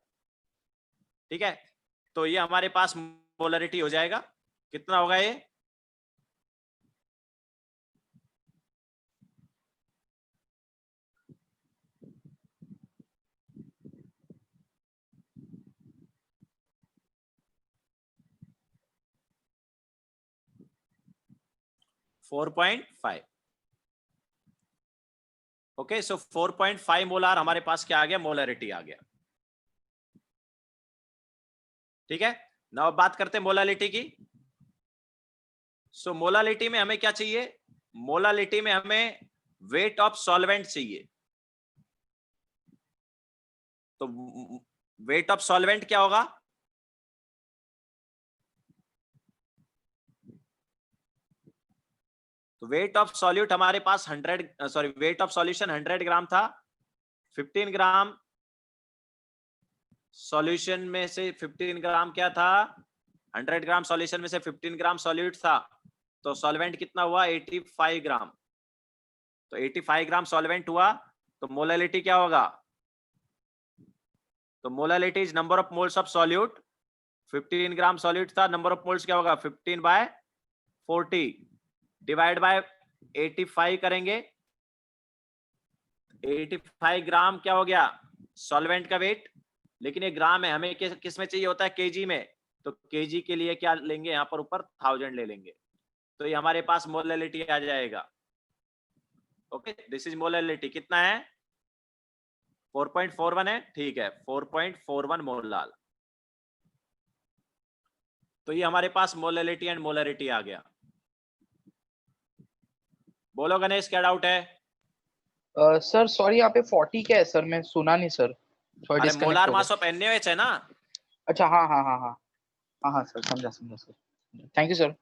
ठीक है, तो ये हमारे पास मोलरिटी हो जाएगा, कितना होगा ये, फोर 4.5। ओके, सो 4.5 मोलार हमारे पास क्या आ गया, मोलरिटी आ गया। ठीक है, नाउ अब बात करते हैं मोलालिटी की। सो मोलालिटी में हमें क्या चाहिए, मोलालिटी में हमें वेट ऑफ सॉल्वेंट चाहिए। तो वेट ऑफ सॉल्वेंट क्या होगा, तो वेट ऑफ सॉल्यूट हमारे पास 100 सॉरी वेट ऑफ सॉल्यूशन 100 ग्राम था, 15 ग्राम सॉल्यूशन में से 15 ग्राम क्या था, 100 ग्राम सॉल्यूशन में से 15 ग्राम सॉल्यूट था, तो सॉल्वेंट कितना हुआ 85 ग्राम। तो 85 ग्राम सॉल्वेंट हुआ, तो मोलैलिटी क्या होगा, तो molality is number of moles of solute. 15 gram solute था, नंबर ऑफ मोल्स क्या होगा 15 बाय 40 डिवाइड बाय 85 करेंगे। 85 ग्राम क्या हो गया सॉल्वेंट का वेट, लेकिन ये ग्राम है, हमें किस में चाहिए होता है, केजी में। तो केजी के लिए क्या लेंगे, यहाँ पर ऊपर 1000 ले लेंगे, तो ये हमारे पास मोलैलिटी आ जाएगा। ओके, दिस इज मोलैलिटी, कितना है 4.41 है, ठीक है 4.41 मोलाल। तो ये हमारे पास मोलैलिटी एंड मोलैरिटी आ गया। बोलो गणेश, क्या डाउट है। सर सॉरी, यहाँ पे 40 क्या है सर, मैं सुना नहीं सर, थोड़ा अरे डिस्कनेक्ट मोलार हो गया। मास ऑफ NaOH है ना। अच्छा, हाँ हाँ हाँ हाँ हाँ हाँ सर, समझा समझा सर, थैंक यू सर।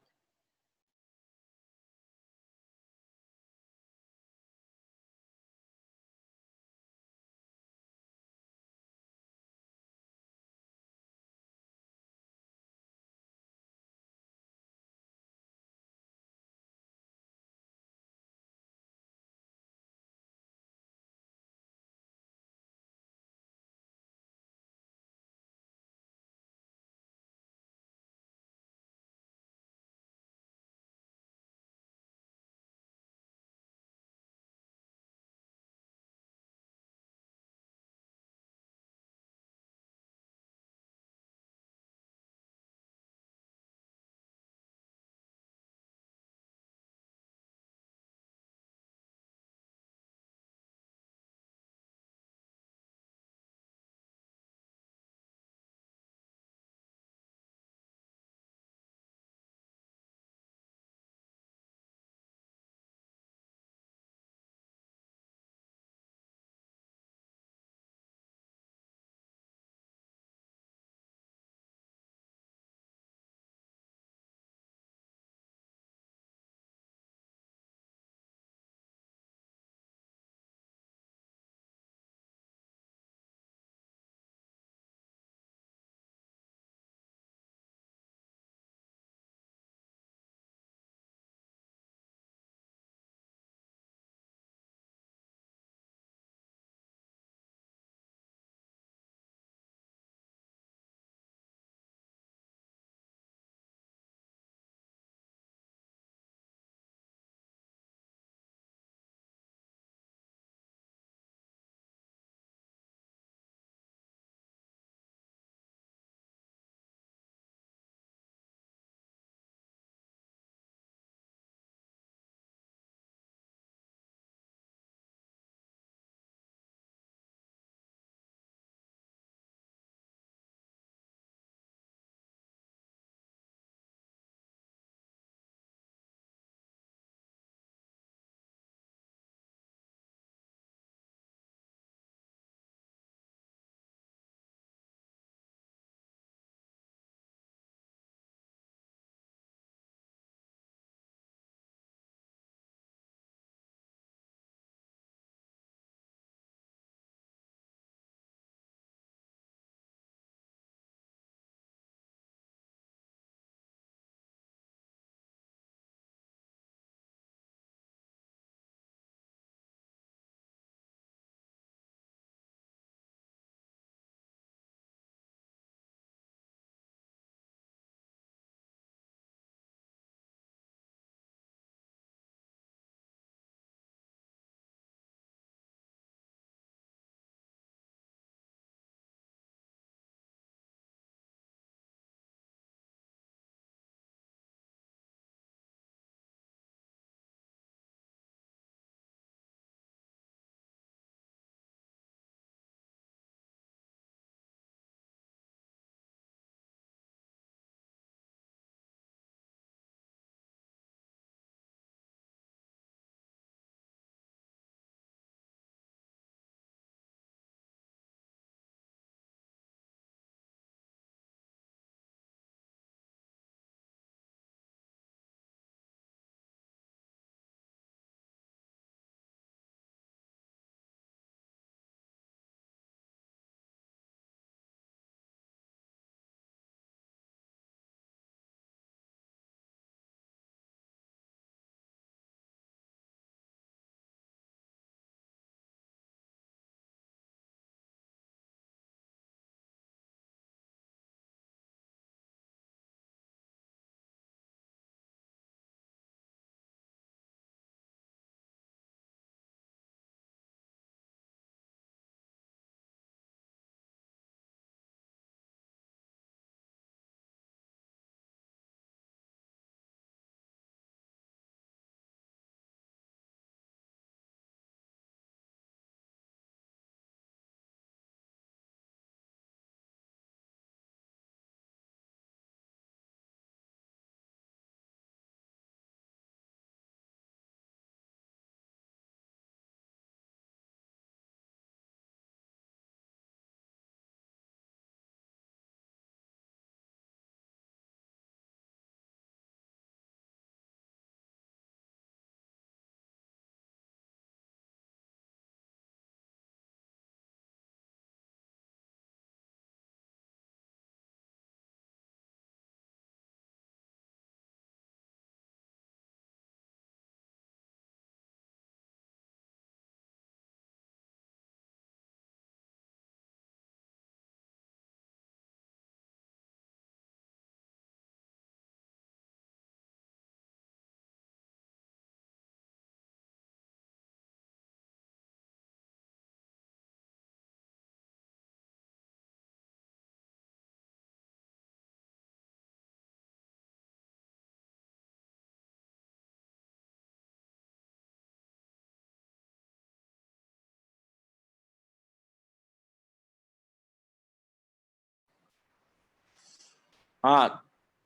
हाँ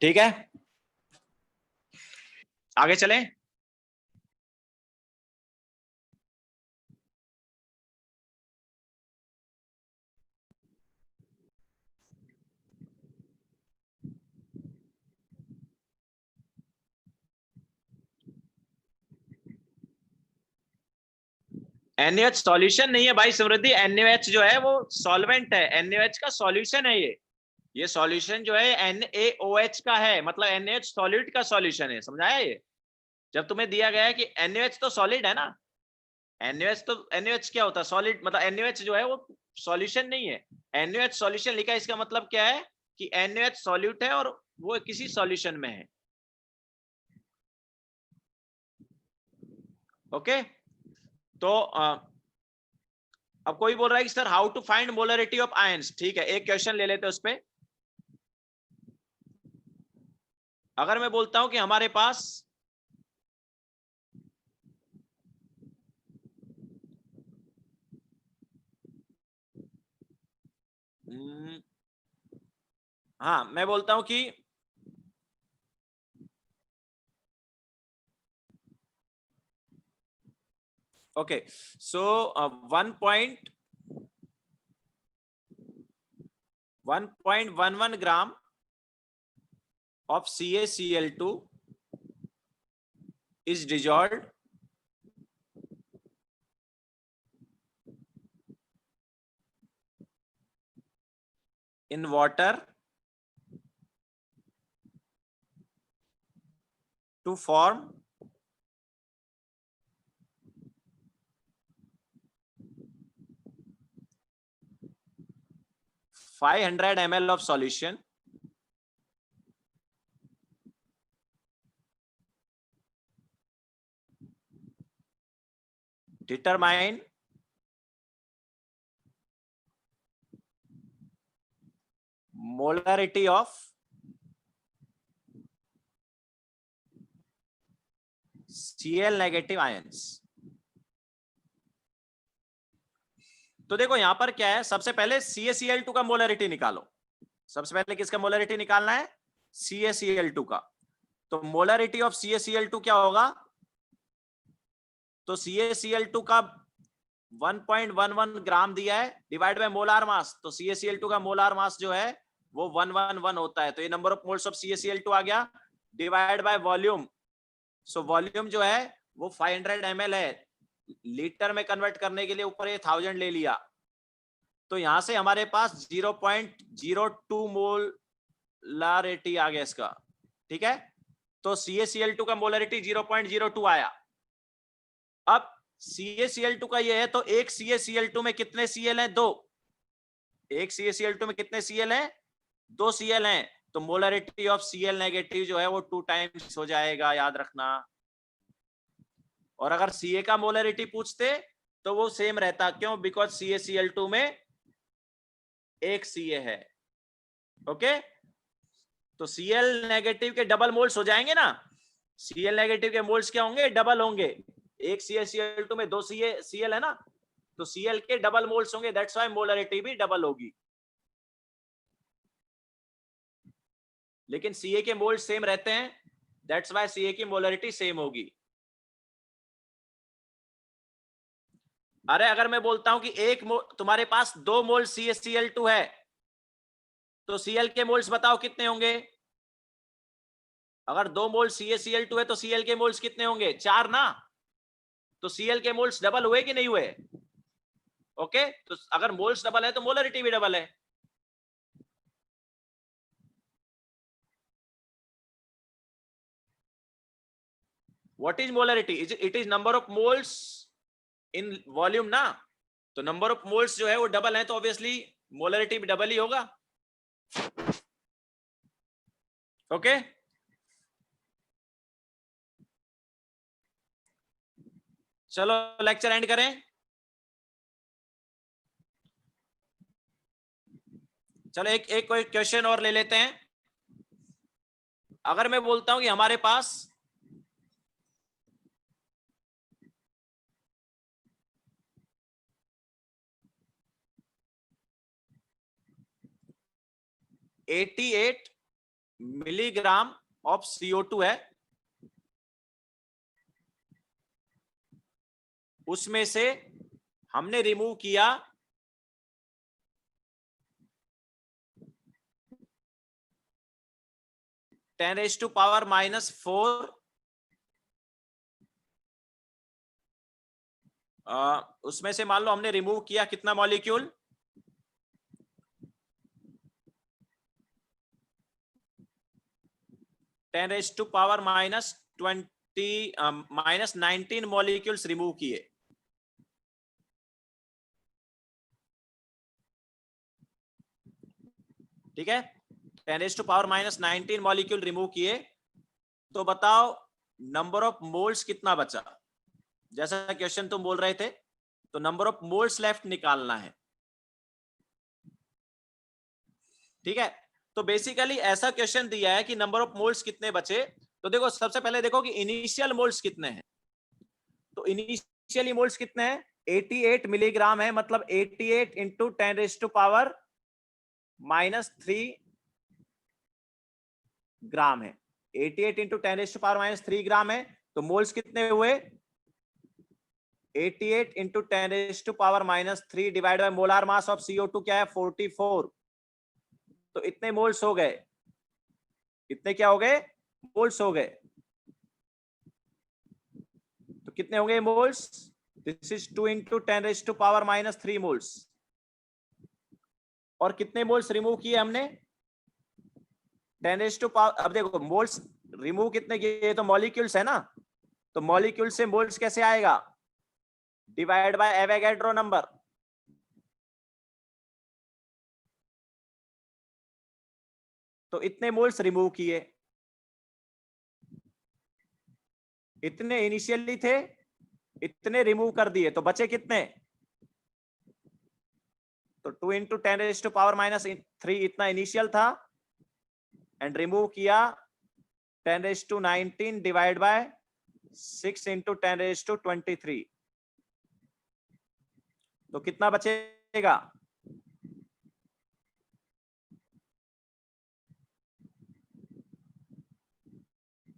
ठीक है, आगे चलें। NaOH सॉल्यूशन नहीं है भाई समृद्धि, NaOH जो है वो सॉल्वेंट है, NaOH का सॉल्यूशन है ये सॉल्यूशन जो है NaOH का है, मतलब NaOH सॉलिड का सॉल्यूशन है, समझाया ये। जब तुम्हें दिया गया है कि NaOH तो सॉलिड है ना, NaOH क्या होता है सॉलिड, मतलब NaOH जो है वो सॉल्यूशन नहीं है। NaOH सॉल्यूशन लिखा है, इसका मतलब क्या है कि NaOH सॉल्यूट है और वो किसी सॉल्यूशन में है। ओके, तो अब कोई बोल रहा है कि sir how to find molarity of ions, ठीक है एक क्वेश्चन ले लेते हैं उस पे। अगर मैं बोलता हूं कि हमारे पास हाँ मैं बोलता हूं कि okay so 1.11 gram of CaCl2 is dissolved in water to form 500 ml of solution determine molarity of Cl negative ions. तो देखो यहां पर क्या है, सबसे पहले CaCl2 का मोलरिटी निकालो, सबसे पहले किसका मोलरिटी निकालना है, CaCl2 का। तो मोलरिटी ऑफ CaCl2 क्या होगा, तो CaCl2 का 1.11 ग्राम दिया है डिवाइड बाय मोलार मास, तो CaCl2 का मोलार मास जो है वो 111 होता है, तो ये number of moles of CaCl2 आ गया divide by volume. So volume जो है वो 500 ml है, लीटर में कन्वर्ट करने के लिए ऊपर ये 1000 ले लिया, तो यहां से हमारे पास 0.02 मोलारिटी आ गया इसका, ठीक है। तो CaCl2 का मोलरिटी 0.02 आया। अब CaCl2 का ये है, तो एक CaCl2 में कितने Cl हैं, दो, एक CaCl2 में कितने Cl हैं, दो Cl हैं, तो मोलरिटी ऑफ Cl नेगेटिव जो है वो 2 टाइम्स हो जाएगा, याद रखना। और अगर Ca का मोलरिटी पूछते तो वो सेम रहता, क्यों, बिकॉज CaCl2 में एक Ca है। ओके, तो Cl नेगेटिव के डबल मोल्स हो जाएंगे ना, Cl नेगेटिव के मोल्स क्या होंगे, डबल होंगे, एक CaCl2 में दो Cl है ना, तो Cl के डबल मोल्स होंगे, दैट्स व्हाई मोलरिटी भी डबल होगी। लेकिन Ca के मोल्स सेम रहते हैं, दैट्स व्हाई Ca की मोलरिटी सेम होगी। अरे अगर मैं बोलता हूं कि तुम्हारे पास 2 मोल CaCl2 है, तो Cl के मोल्स बताओ कितने होंगे, अगर 2 मोल CaCl2 है तो Cl के मोल्स कितने होंगे, 4 ना, तो Cl के मोल्स डबल हुए कि नहीं हुए। ओके, तो अगर मोल्स डबल है तो मोलरिटी भी डबल है। What is molarity, it is number of moles in volume ना, तो नंबर ऑफ मोल्स जो है वो डबल है, तो ऑब्वियसली मोलरिटी भी डबल ही होगा। ओके, चलो लेक्चर एंड करें। चलो एक कोई क्वेश्चन और ले लेते हैं। अगर मैं बोलता हूं कि हमारे पास मिलीग्राम ऑफ CO2 है, उसमें से हमने रिमूव किया 10⁻⁻⁴, उसमें से मान लो हमने रिमूव किया कितना मॉलिक्यूल, 10⁻⁻19 मॉलिक्यूल्स रिमूव किए। ठीक है, 10⁻⁻19 मॉलिक्यूल रिमूव किए, तो बताओ नंबर ऑफ मोल्स कितना बचा। जैसा क्वेश्चन तुम बोल रहे थे, तो नंबर ऑफ मोल्स लेफ्ट निकालना है। ठीक है, तो बेसिकली ऐसा क्वेश्चन दिया है कि नंबर ऑफ मोल्स कितने बचे। तो देखो सबसे पहले देखो कि इनिशियल मोल्स कितने हैं। तो इनिशियली मोल्स कितने हैं, 88 मिलीग्राम है, मतलब 88 इंटू 10⁻³ ग्राम है। 88 इंटू 10⁻³ ग्राम है, तो मोल्स कितने हुए, 88 into 10⁻³ divide by molar mass of CO2 क्या है, 44। तो इतने मोल्स हो गए, इतने क्या हो गए, मोल्स हो गए। तो कितने होंगे moles, this is 2 into 10⁻³ moles. और कितने मोल्स रिमूव किए हमने, 10⁻, अब देखो मोल्स रिमूव कितने किए, तो मॉलिक्यूल्स है ना, तो मॉलिक्यूल से मोल्स कैसे आएगा, डिवाइड बाय एवोगैड्रो नंबर। तो इतने मोल्स रिमूव किए, इतने इनिशियली थे, इतने रिमूव कर दिए, तो बचे कितने, तो 2 इंटू 10⁻³ इतना इनिशियल था, एंड रिमूव किया 10⁻19 डिवाइड बाय 6 इंटू 10⁻23। तो कितना बचेगा,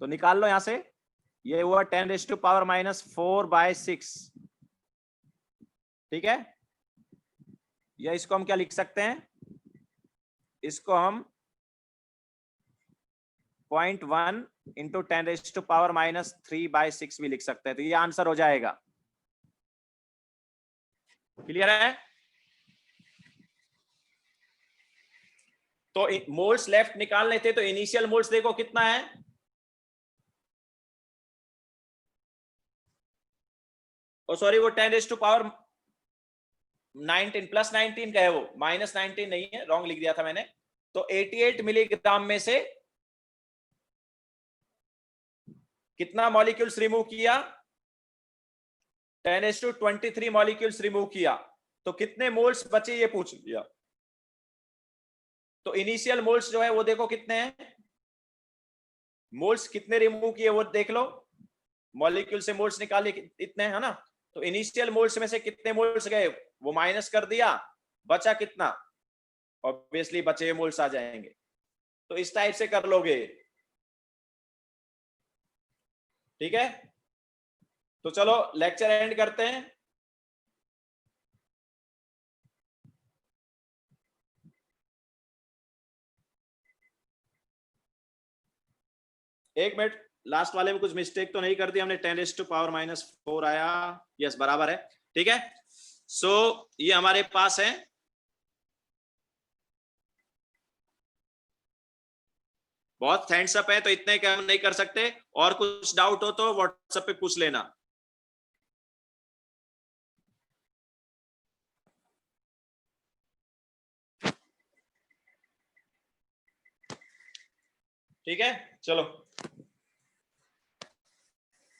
तो निकाल लो यहां से, ये हुआ 10⁻⁻⁴/6। ठीक है, या इसको हम क्या लिख सकते हैं, इसको हम 0.1 इंटू 10⁻³ भी लिख सकते हैं। तो ये आंसर हो जाएगा। क्लियर है। तो मोल्स लेफ्ट निकालने थे, तो इनिशियल मोल्स देखो कितना है, सॉरी वो 10⁻⁹ प्लस 19 का है, वो -19 नहीं है, रॉन्ग लिख दिया था मैंने। तो 88 मिलीग्राम में से कितना मॉलिक्यूल्स रिमूव किया, 10⁻23 मॉलिक्यूल्स रिमूव किया, तो कितने मोल्स बचे ये पूछ लिया। तो इनिशियल मोल्स जो है वो देखो कितने हैं, मोल्स कितने रिमूव किए वो देख लो, मॉलिक्यूल से मोल्स निकाले इतने है ना। तो इनिशियल मोल्स में से कितने मोल्स गए वो माइनस कर दिया, बचा कितना, ऑब्वियसली बचे हुए मोल्स आ जाएंगे। तो इस टाइप से कर लोगे। ठीक है, तो चलो लेक्चर एंड करते हैं। एक मिनट, लास्ट वाले में कुछ मिस्टेक तो नहीं कर दी हमने, 10⁻⁻⁴ आया, यस बराबर है। ठीक है, सो ये हमारे पास है। बहुत हैंड्स अप है, तो इतने का हम नहीं कर सकते, और कुछ डाउट हो तो व्हाट्सएप पे पूछ लेना। ठीक है, चलो।